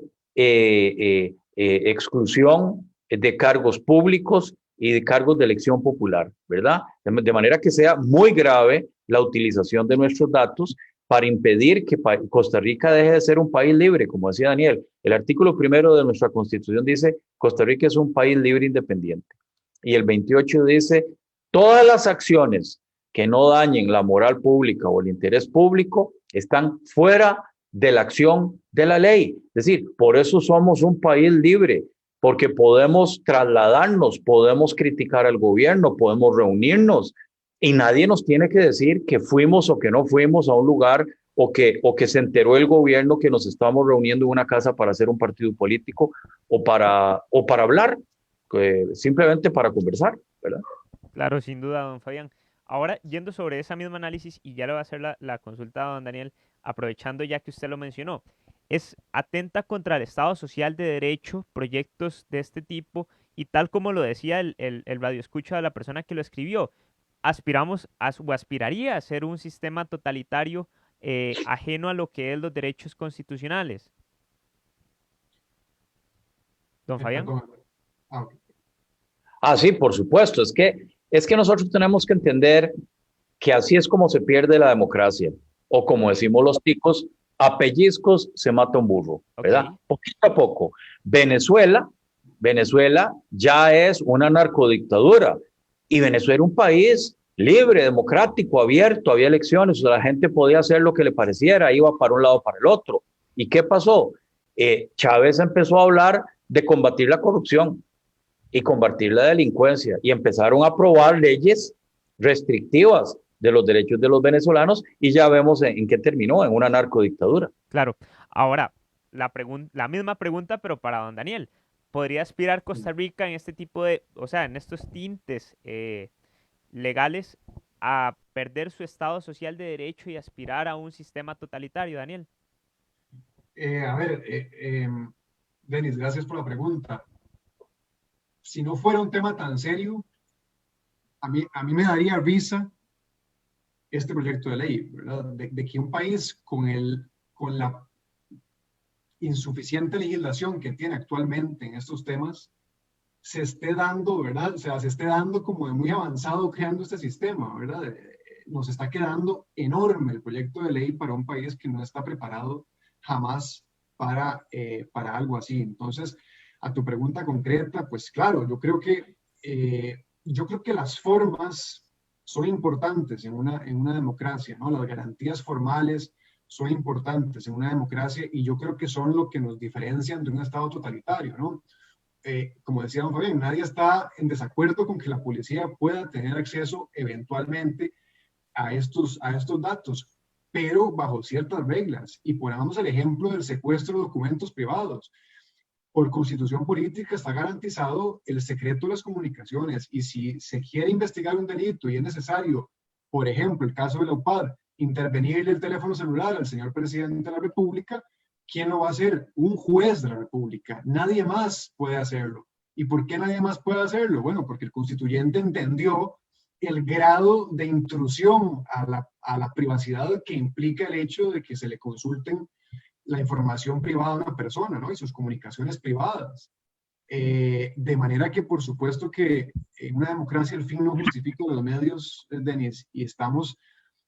exclusión de cargos públicos y de cargos de elección popular, ¿verdad? De manera que sea muy grave la utilización de nuestros datos para impedir que Costa Rica deje de ser un país libre, como decía Daniel. El artículo 1 de nuestra Constitución dice, Costa Rica es un país libre e independiente. Y el 28 dice, todas las acciones que no dañen la moral pública o el interés público están fuera de la acción de la ley. Es decir, por eso somos un país libre, porque podemos trasladarnos, podemos criticar al gobierno, podemos reunirnos, y nadie nos tiene que decir que fuimos o que no fuimos a un lugar o que se enteró el gobierno que nos estábamos reuniendo en una casa para hacer un partido político o para hablar, simplemente para conversar, ¿verdad? Claro, sin duda, don Fabián. Ahora, yendo sobre ese mismo análisis, y ya le voy a hacer la consulta a don Daniel, aprovechando ya que usted lo mencionó, es atenta contra el Estado Social de Derecho, proyectos de este tipo, y tal como lo decía el radioescucha de la persona que lo escribió, aspiraría a ser un sistema totalitario ajeno a lo que es los derechos constitucionales. Don Fabián. Sí, por supuesto. Es que nosotros tenemos que entender que así es como se pierde la democracia. O como decimos los ticos, a pellizcos se mata un burro, ¿verdad? Okay. Poquito a poco. Venezuela ya es una narcodictadura. Y Venezuela era un país libre, democrático, abierto, había elecciones, o sea, la gente podía hacer lo que le pareciera, iba para un lado o para el otro. ¿Y qué pasó? Chávez empezó a hablar de combatir la corrupción y combatir la delincuencia y empezaron a aprobar leyes restrictivas de los derechos de los venezolanos y ya vemos en qué terminó, en una narcodictadura. Claro. Ahora, la misma pregunta, pero para don Daniel. ¿Podría aspirar Costa Rica en este tipo de, o sea, en estos tintes legales a perder su Estado social de derecho y aspirar a un sistema totalitario, Daniel? Denis, gracias por la pregunta. Si no fuera un tema tan serio, a mí me daría risa este proyecto de ley, ¿verdad? De que un país con la insuficiente legislación que tiene actualmente en estos temas se esté dando, ¿verdad? O sea, se esté dando como de muy avanzado creando este sistema, ¿verdad? Nos está quedando enorme el proyecto de ley para un país que no está preparado jamás para algo así. Entonces, a tu pregunta concreta, pues claro, yo creo que las formas son importantes en una democracia, ¿no? Las garantías formales son importantes en una democracia y yo creo que son lo que nos diferencian de un Estado totalitario, ¿no? Como decía don Fabián, nadie está en desacuerdo con que la policía pueda tener acceso eventualmente a estos datos. pero bajo ciertas reglas. Y ponemos el ejemplo del secuestro de documentos privados. Por constitución política está garantizado el secreto de las comunicaciones, y si se quiere investigar un delito y es necesario, por ejemplo, el caso de la UPAD, intervenir el teléfono celular al señor presidente de la República, ¿quién lo va a hacer? Un juez de la República. Nadie más puede hacerlo. ¿Y por qué nadie más puede hacerlo? Bueno, porque el constituyente entendió el grado de intrusión a la privacidad que implica el hecho de que se le consulten la información privada de una persona, ¿no? Y sus comunicaciones privadas. De manera que, por supuesto que en una democracia el fin no justifica los medios, Denis, y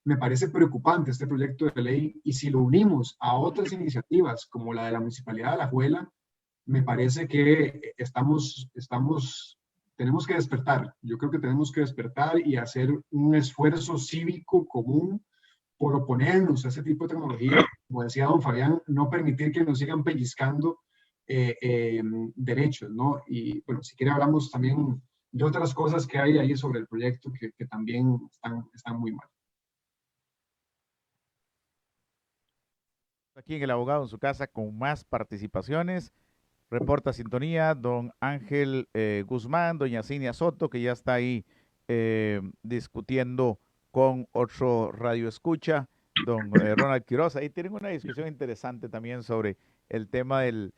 me parece preocupante este proyecto de ley, y si lo unimos a otras iniciativas como la de la Municipalidad de Alajuela, me parece que tenemos que despertar. Yo creo que tenemos que despertar y hacer un esfuerzo cívico común por oponernos a ese tipo de tecnología. Como decía don Fabián, no permitir que nos sigan pellizcando derechos, ¿no? Y bueno, si quiere hablamos también de otras cosas que hay ahí sobre el proyecto que también están muy mal. Aquí en El Abogado en su Casa con más participaciones. Reporta sintonía don Ángel Guzmán, doña Cinia Soto, que ya está ahí discutiendo con otro radio escucha, don Ronald Quiroz. Ahí tienen una discusión interesante también sobre el tema de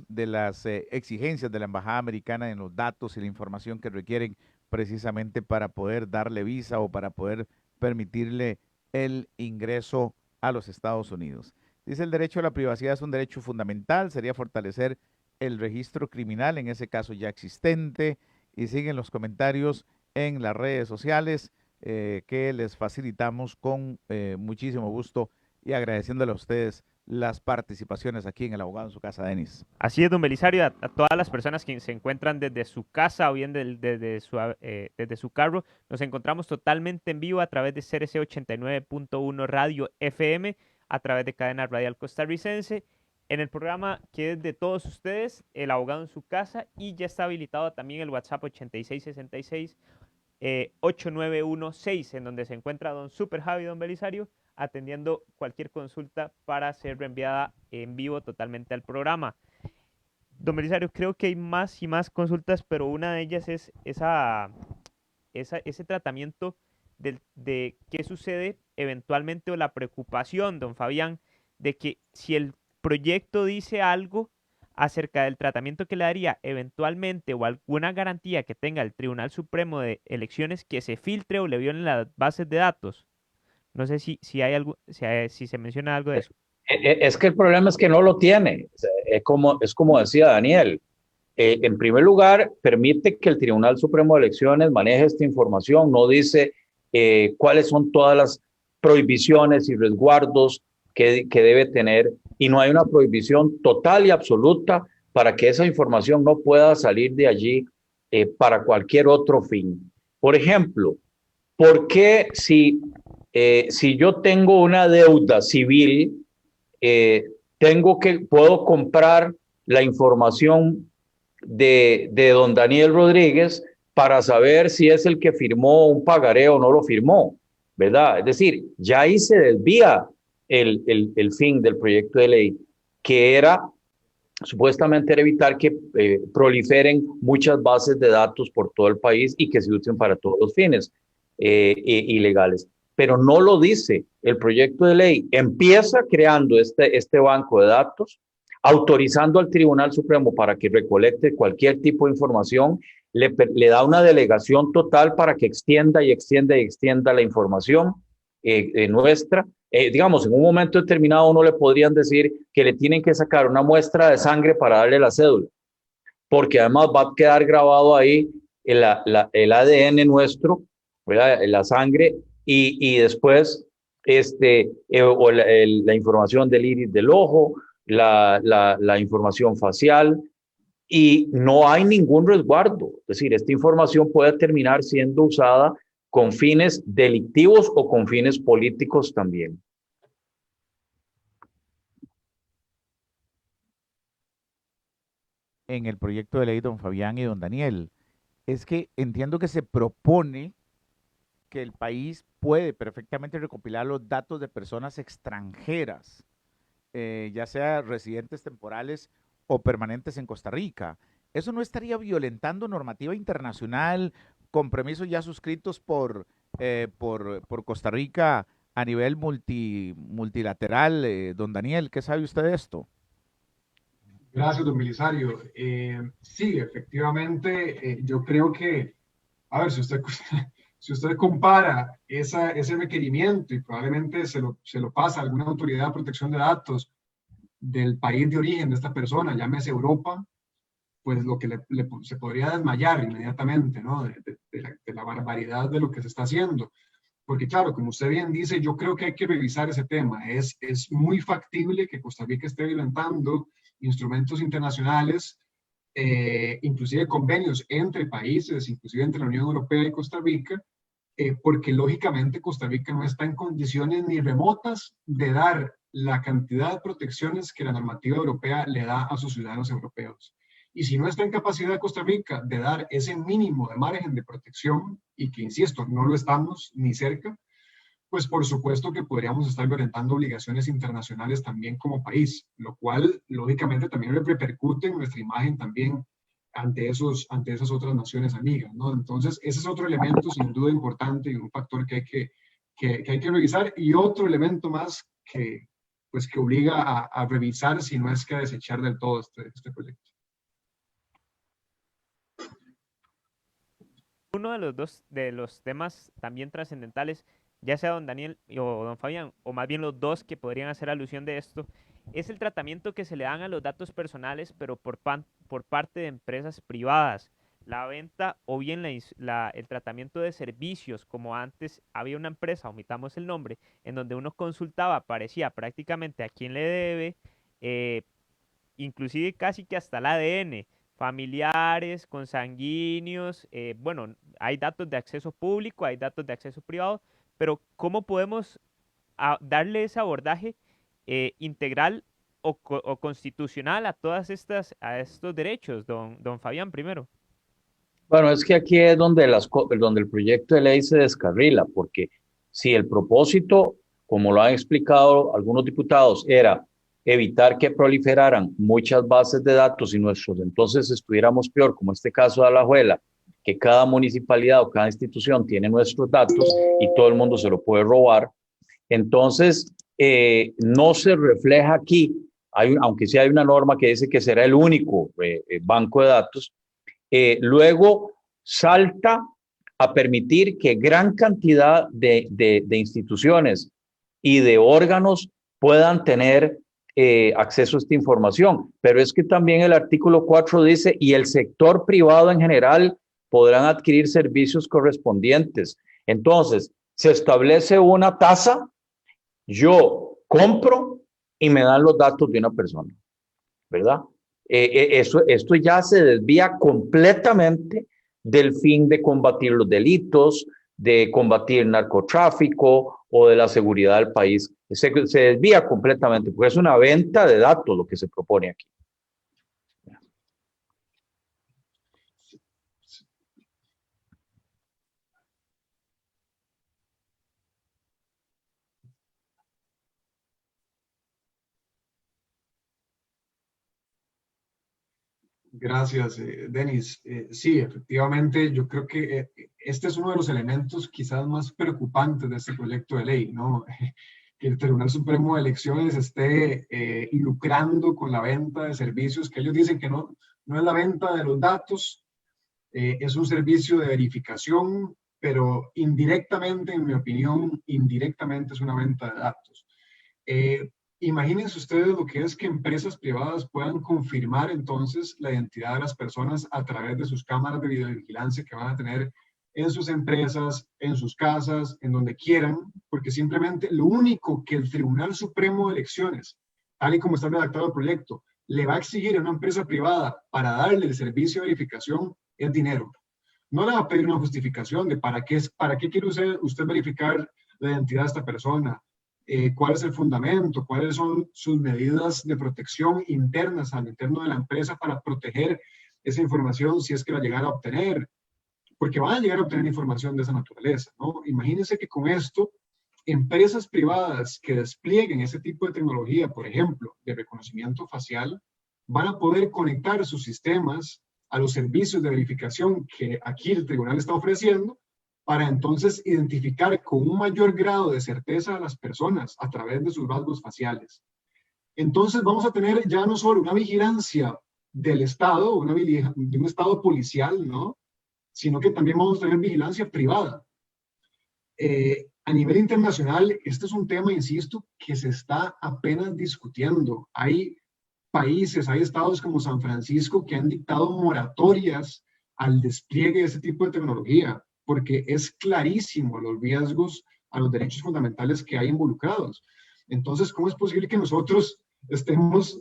las exigencias de la Embajada Americana en los datos y la información que requieren precisamente para poder darle visa o para poder permitirle el ingreso a los Estados Unidos. Dice: el derecho a la privacidad es un derecho fundamental, sería fortalecer el registro criminal, en ese caso ya existente, y siguen los comentarios en las redes sociales que les facilitamos con muchísimo gusto y agradeciéndole a ustedes las participaciones aquí en El Abogado en su Casa, Denis. Así es, don Belisario, a todas las personas que se encuentran desde su casa o bien desde su carro, nos encontramos totalmente en vivo a través de CRC 89.1 Radio FM, a través de Cadena Radial Costarricense, en el programa que es de todos ustedes, El Abogado en su Casa, y ya está habilitado también el WhatsApp 8666 8916, en donde se encuentra don Super Javi, don Belisario, atendiendo cualquier consulta para ser reenviada en vivo totalmente al programa. Don Belisario, creo que hay más y más consultas, pero una de ellas es ese tratamiento de qué sucede eventualmente, o la preocupación, don Fabián, de que si el proyecto dice algo acerca del tratamiento que le daría eventualmente o alguna garantía que tenga el Tribunal Supremo de Elecciones, que se filtre o le violen las bases de datos. No sé si hay algo, si se menciona algo de eso. Es que el problema es que no lo tiene. Es como decía Daniel. En primer lugar, permite que el Tribunal Supremo de Elecciones maneje esta información. No dice cuáles son todas las prohibiciones y resguardos que debe tener. Y no hay una prohibición total y absoluta para que esa información no pueda salir de allí para cualquier otro fin. Por ejemplo, ¿por qué si yo tengo una deuda civil, puedo comprar la información de don Daniel Rodríguez para saber si es el que firmó un pagaré o no lo firmó, ¿verdad? Es decir, ya ahí se desvía el fin del proyecto de ley, que era supuestamente evitar que proliferen muchas bases de datos por todo el país y que se usen para todos los fines ilegales. Pero no lo dice el proyecto de ley. Empieza creando este banco de datos, autorizando al Tribunal Supremo para que recolecte cualquier tipo de información, le da una delegación total para que extienda la información nuestra. Digamos, en un momento determinado uno le podrían decir que le tienen que sacar una muestra de sangre para darle la cédula, porque además va a quedar grabado ahí el ADN nuestro, ¿verdad? La sangre, y después la información del iris del ojo, la información facial, y no hay ningún resguardo. Es decir, esta información puede terminar siendo usada con fines delictivos o con fines políticos también. En el proyecto de ley, don Fabián y don Daniel, es que entiendo que se propone que el país puede perfectamente recopilar los datos de personas extranjeras, ya sea residentes temporales o permanentes en Costa Rica. ¿Eso no estaría violentando normativa internacional, compromisos ya suscritos por Costa Rica a nivel multilateral? Don Daniel, ¿qué sabe usted de esto? Gracias, don Belisario. Sí, efectivamente, yo creo que, a ver, si usted compara ese requerimiento y probablemente se lo pasa a alguna autoridad de protección de datos del país de origen de esta persona, llámese Europa, pues lo que se podría desmayar inmediatamente, ¿no? De la barbaridad de lo que se está haciendo. Porque claro, como usted bien dice, yo creo que hay que revisar ese tema. Es muy factible que Costa Rica esté violentando instrumentos internacionales, inclusive convenios entre países, inclusive entre la Unión Europea y Costa Rica, porque lógicamente Costa Rica no está en condiciones ni remotas de dar la cantidad de protecciones que la normativa europea le da a sus ciudadanos europeos. Y si no está en capacidad Costa Rica de dar ese mínimo de margen de protección, y que insisto, no lo estamos ni cerca, pues por supuesto que podríamos estar violentando obligaciones internacionales también como país, lo cual lógicamente también repercute en nuestra imagen también ante esas otras naciones amigas, ¿no? Entonces, ese es otro elemento sin duda importante y un factor que hay que revisar, y otro elemento más que obliga a revisar, si no es que a desechar del todo este proyecto. Uno de los temas también trascendentales, ya sea don Daniel o don Fabián, o más bien los dos que podrían hacer alusión de esto, es el tratamiento que se le dan a los datos personales, pero por parte de empresas privadas. La venta o bien el tratamiento de servicios, como antes había una empresa, omitamos el nombre, en donde uno consultaba, aparecía prácticamente a quién le debe, inclusive casi que hasta el ADN, familiares, consanguíneos, bueno, hay datos de acceso público, hay datos de acceso privado, pero ¿cómo podemos darle ese abordaje integral o constitucional a a estos derechos, don Fabián, primero? Bueno, es que aquí es donde el proyecto de ley se descarrila, porque si el propósito, como lo han explicado algunos diputados, era evitar que proliferaran muchas bases de datos y entonces estuviéramos peor, como este caso de Alajuela, que cada municipalidad o cada institución tiene nuestros datos y todo el mundo se lo puede robar. Entonces, no se refleja aquí, aunque sí hay una norma que dice que será el único banco de datos, luego salta a permitir que gran cantidad de instituciones y de órganos puedan tener acceso a esta información. Pero es que también el artículo 4 dice, y el sector privado en general podrán adquirir servicios correspondientes. Entonces, se establece una tasa, yo compro y me dan los datos de una persona, ¿verdad? Esto ya se desvía completamente del fin de combatir los delitos, de combatir el narcotráfico o de la seguridad del país. Se desvía completamente, porque es una venta de datos lo que se propone aquí. Gracias, Denis. Sí, efectivamente, yo creo que este es uno de los elementos quizás más preocupantes de este proyecto de ley, ¿no? Que el Tribunal Supremo de Elecciones esté lucrando con la venta de servicios que ellos dicen que no es la venta de los datos, es un servicio de verificación, pero indirectamente, en mi opinión, indirectamente es una venta de datos. Imagínense ustedes lo que es que empresas privadas puedan confirmar entonces la identidad de las personas a través de sus cámaras de videovigilancia que van a tener en sus empresas, en sus casas, en donde quieran, porque simplemente lo único que el Tribunal Supremo de Elecciones, tal y como está redactado el proyecto, le va a exigir a una empresa privada para darle el servicio de verificación es dinero. No le va a pedir una justificación de para qué quiere usted verificar la identidad de esta persona, cuál es el fundamento, cuáles son sus medidas de protección internas al interno de la empresa para proteger esa información si es que la llegara a obtener. porque van a llegar a obtener información de esa naturaleza, ¿no? Imagínense que con esto, empresas privadas que desplieguen ese tipo de tecnología, por ejemplo, de reconocimiento facial, van a poder conectar sus sistemas a los servicios de verificación que aquí el tribunal está ofreciendo, para entonces identificar con un mayor grado de certeza a las personas a través de sus rasgos faciales. Entonces vamos a tener ya no solo una vigilancia del Estado, de un Estado policial, ¿no? Sino que también vamos a tener vigilancia privada. A nivel internacional, este es un tema, insisto, que se está apenas discutiendo. Hay países, hay estados como San Francisco que han dictado moratorias al despliegue de este tipo de tecnología, porque es clarísimo los riesgos a los derechos fundamentales que hay involucrados. Entonces, ¿cómo es posible que nosotros estemos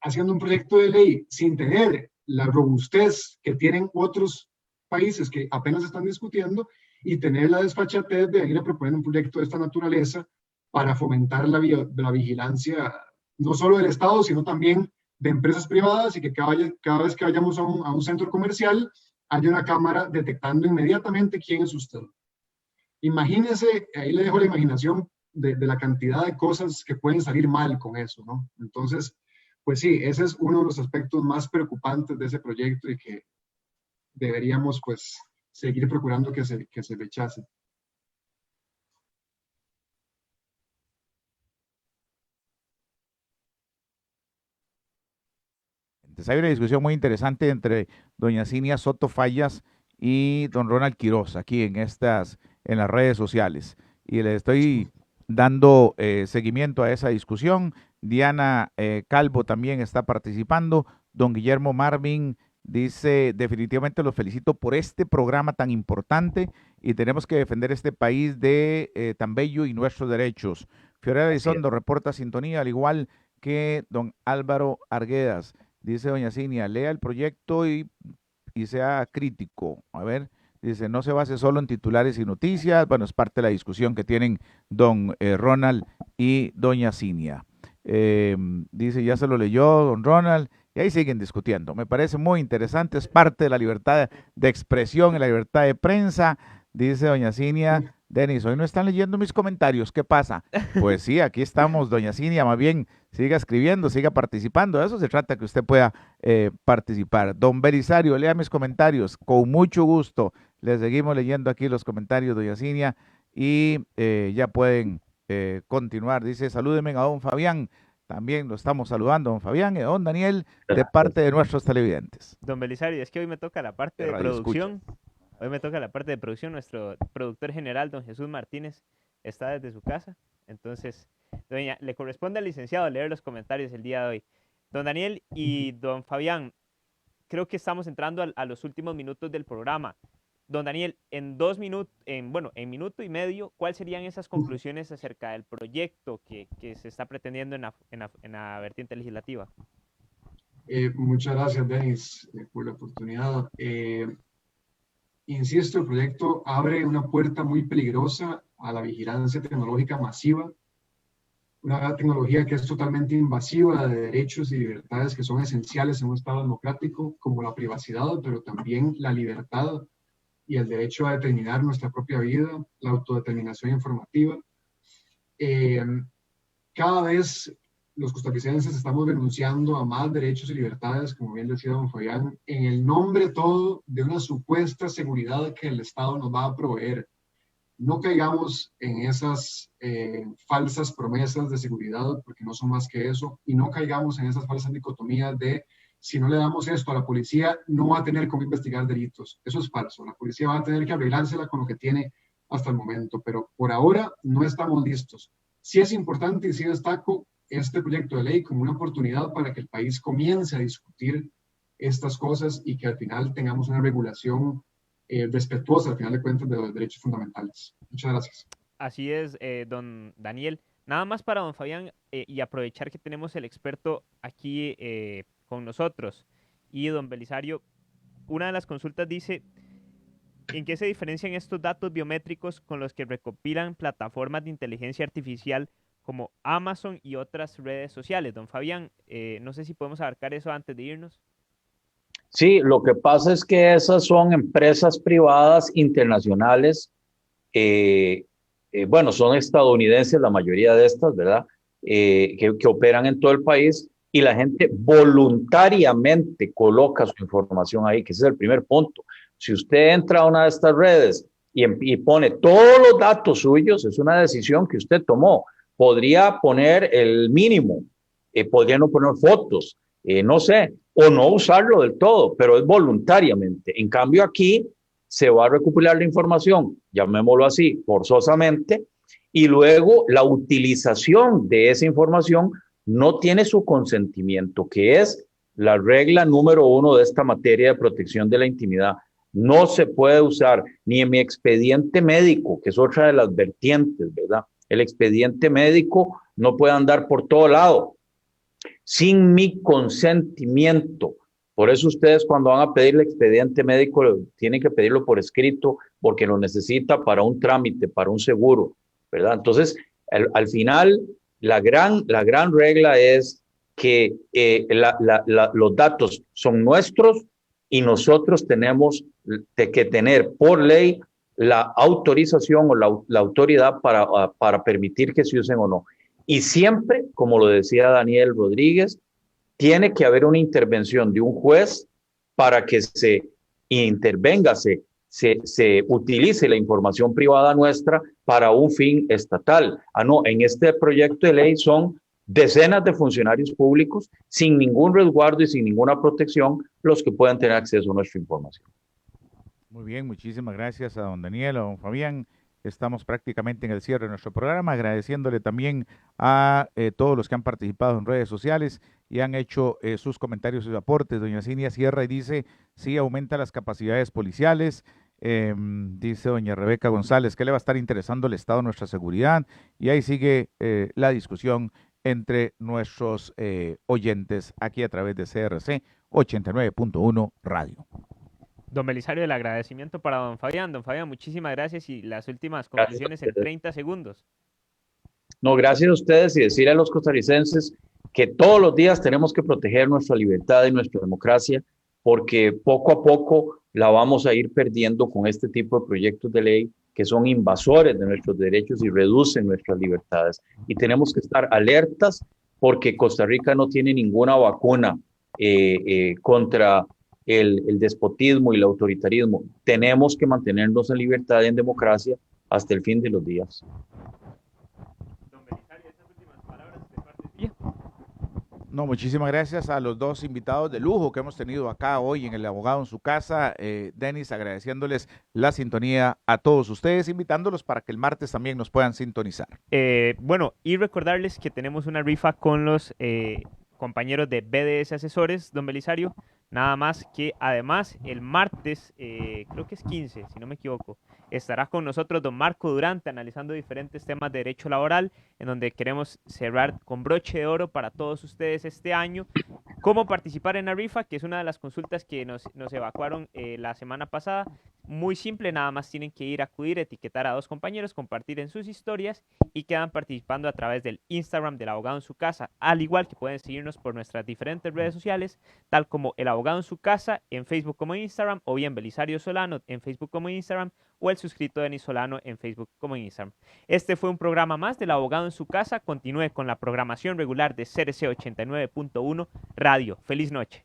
haciendo un proyecto de ley sin tener la robustez que tienen otros países que apenas están discutiendo y tener la desfachatez de ir a proponer un proyecto de esta naturaleza para fomentar la vigilancia no solo del Estado, sino también de empresas privadas, y que cada vez que vayamos a un centro comercial haya una cámara detectando inmediatamente quién es usted? Imagínense, ahí le dejo la imaginación de la cantidad de cosas que pueden salir mal con eso, ¿no? Entonces, pues sí, ese es uno de los aspectos más preocupantes de ese proyecto y que deberíamos, pues, seguir procurando que se rechace. Entonces hay una discusión muy interesante entre doña Cinia Soto Fallas y don Ronald Quiroz aquí en las redes sociales. Y le estoy dando seguimiento a esa discusión. Diana Calvo también está participando. Don Guillermo Marvin dice, definitivamente los felicito por este programa tan importante y tenemos que defender este país de tan bello y nuestros derechos. Fiorella Elizondo reporta sintonía, al igual que don Álvaro Arguedas. Dice doña Cinia, lea el proyecto y sea crítico. A ver, dice, no se base solo en titulares y noticias. Bueno, es parte de la discusión que tienen don Ronald y doña Cinia. Dice, ya se lo leyó don Ronald, y ahí siguen discutiendo. Me parece muy interesante, es parte de la libertad de expresión y la libertad de prensa. Dice doña Cinia, Denis, hoy no están leyendo mis comentarios, ¿qué pasa? Pues sí, aquí estamos, doña Cinia, más bien siga escribiendo, siga participando, de eso se trata, que usted pueda participar. Don Belisario, lea mis comentarios, con mucho gusto, le seguimos leyendo aquí los comentarios, doña Cinia, y ya pueden continuar. Dice, salúdenme a don Fabián, también lo estamos saludando, don Fabián, y a don Daniel, de parte de nuestros televidentes. Don Belisario, es que hoy me toca la parte de producción. Hoy me toca la parte de producción. Nuestro productor general, don Jesús Martínez, está desde su casa. Entonces, le corresponde al licenciado leer los comentarios el día de hoy. Don Daniel y don Fabián, creo que estamos entrando a los últimos minutos del programa. Don Daniel, en minuto y medio, ¿cuáles serían esas conclusiones acerca del proyecto que se está pretendiendo en la vertiente legislativa? Muchas gracias, Denis, por la oportunidad. Insisto, el proyecto abre una puerta muy peligrosa a la vigilancia tecnológica masiva, una tecnología que es totalmente invasiva de derechos y libertades que son esenciales en un Estado democrático, como la privacidad, pero también la libertad y el derecho a determinar nuestra propia vida, la autodeterminación informativa. Cada vez los costarricenses estamos renunciando a más derechos y libertades, como bien decía don Fabián, en el nombre todo de una supuesta seguridad que el Estado nos va a proveer. No caigamos en esas falsas promesas de seguridad, porque no son más que eso, y no caigamos en esas falsas dicotomías de si no le damos esto a la policía, no va a tener cómo investigar delitos. Eso es falso. La policía va a tener que arreglársela con lo que tiene hasta el momento, pero por ahora no estamos listos. Sí es importante y sí destaco este proyecto de ley como una oportunidad para que el país comience a discutir estas cosas y que al final tengamos una regulación respetuosa, al final de cuentas, de los derechos fundamentales. Muchas gracias. Así es, don Daniel. Nada más para don Fabián y aprovechar que tenemos el experto aquí con nosotros. Y don Belisario, una de las consultas dice, ¿en qué se diferencian estos datos biométricos con los que recopilan plataformas de inteligencia artificial como Amazon y otras redes sociales? Don Fabián, no sé si podemos abarcar eso antes de irnos. Sí, lo que pasa es que esas son empresas privadas internacionales, bueno, son estadounidenses la mayoría de estas, ¿verdad? Que operan en todo el país y la gente voluntariamente coloca su información ahí, que ese es el primer punto. Si usted entra a una de estas redes y pone todos los datos suyos, es una decisión que usted tomó. Podría poner el mínimo, podría no poner fotos, no sé, o no usarlo del todo, pero es voluntariamente. En cambio aquí se va a recopilar la información, llamémoslo así, forzosamente, y luego la utilización de esa información no tiene su consentimiento, que es la regla número 1 de esta materia de protección de la intimidad. No se puede usar ni en mi expediente médico, que es otra de las vertientes, ¿verdad? El expediente médico no puede andar por todo lado sin mi consentimiento. Por eso ustedes cuando van a pedir el expediente médico tienen que pedirlo por escrito porque lo necesita para un trámite, para un seguro, ¿verdad? Entonces, al final, la gran regla es que los datos son nuestros y nosotros tenemos que tener por ley la autorización o la autoridad para permitir que se usen o no. Y siempre, como lo decía Daniel Rodríguez, tiene que haber una intervención de un juez para que se intervenga, se utilice la información privada nuestra para un fin estatal. No, en este proyecto de ley son decenas de funcionarios públicos sin ningún resguardo y sin ninguna protección los que puedan tener acceso a nuestra información. Muy bien, muchísimas gracias a don Daniel, a don Fabián. Estamos prácticamente en el cierre de nuestro programa, agradeciéndole también a todos los que han participado en redes sociales y han hecho sus comentarios y sus aportes. Doña Cinia cierra y dice, sí, aumenta las capacidades policiales. Dice doña Rebeca González que le va a estar interesando el estado de nuestra seguridad. Y ahí sigue la discusión entre nuestros oyentes aquí a través de CRC 89.1 Radio. Don Belisario, el agradecimiento para don Fabián. Don Fabián, muchísimas gracias y las últimas conclusiones en 30 segundos. No, gracias a ustedes y decirle a los costarricenses que todos los días tenemos que proteger nuestra libertad y nuestra democracia porque poco a poco la vamos a ir perdiendo con este tipo de proyectos de ley que son invasores de nuestros derechos y reducen nuestras libertades. Y tenemos que estar alertas porque Costa Rica no tiene ninguna vacuna contra el despotismo y el autoritarismo. Tenemos que mantenernos en libertad y en democracia hasta el fin de los días. Don Belisario, esas últimas palabras de parte suya. No, muchísimas gracias a los dos invitados de lujo que hemos tenido acá hoy en El Abogado en su Casa. Denis, agradeciéndoles la sintonía a todos ustedes, invitándolos para que el martes también nos puedan sintonizar. Bueno, y recordarles que tenemos una rifa con los compañeros de BDS Asesores, don Belisario. Nada más que además el martes, creo que es 15, si no me equivoco, estará con nosotros don Marco Durante analizando diferentes temas de derecho laboral, en donde queremos cerrar con broche de oro para todos ustedes este año. ¿Cómo participar en la rifa? Que es una de las consultas que nos evacuaron la semana pasada. Muy simple, nada más tienen que ir a acudir, etiquetar a dos compañeros, compartir en sus historias y quedan participando a través del Instagram del Abogado en su Casa, al igual que pueden seguirnos por nuestras diferentes redes sociales, tal como El Abogado en su Casa en Facebook como en Instagram, o bien Belisario Solano en Facebook como en Instagram, o el suscrito Denis Solano en Facebook como en Instagram. Este fue un programa más del Abogado en su Casa. Continúe con la programación regular de CRC 89.1 Radio. Feliz noche.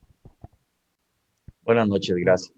Buenas noches, gracias.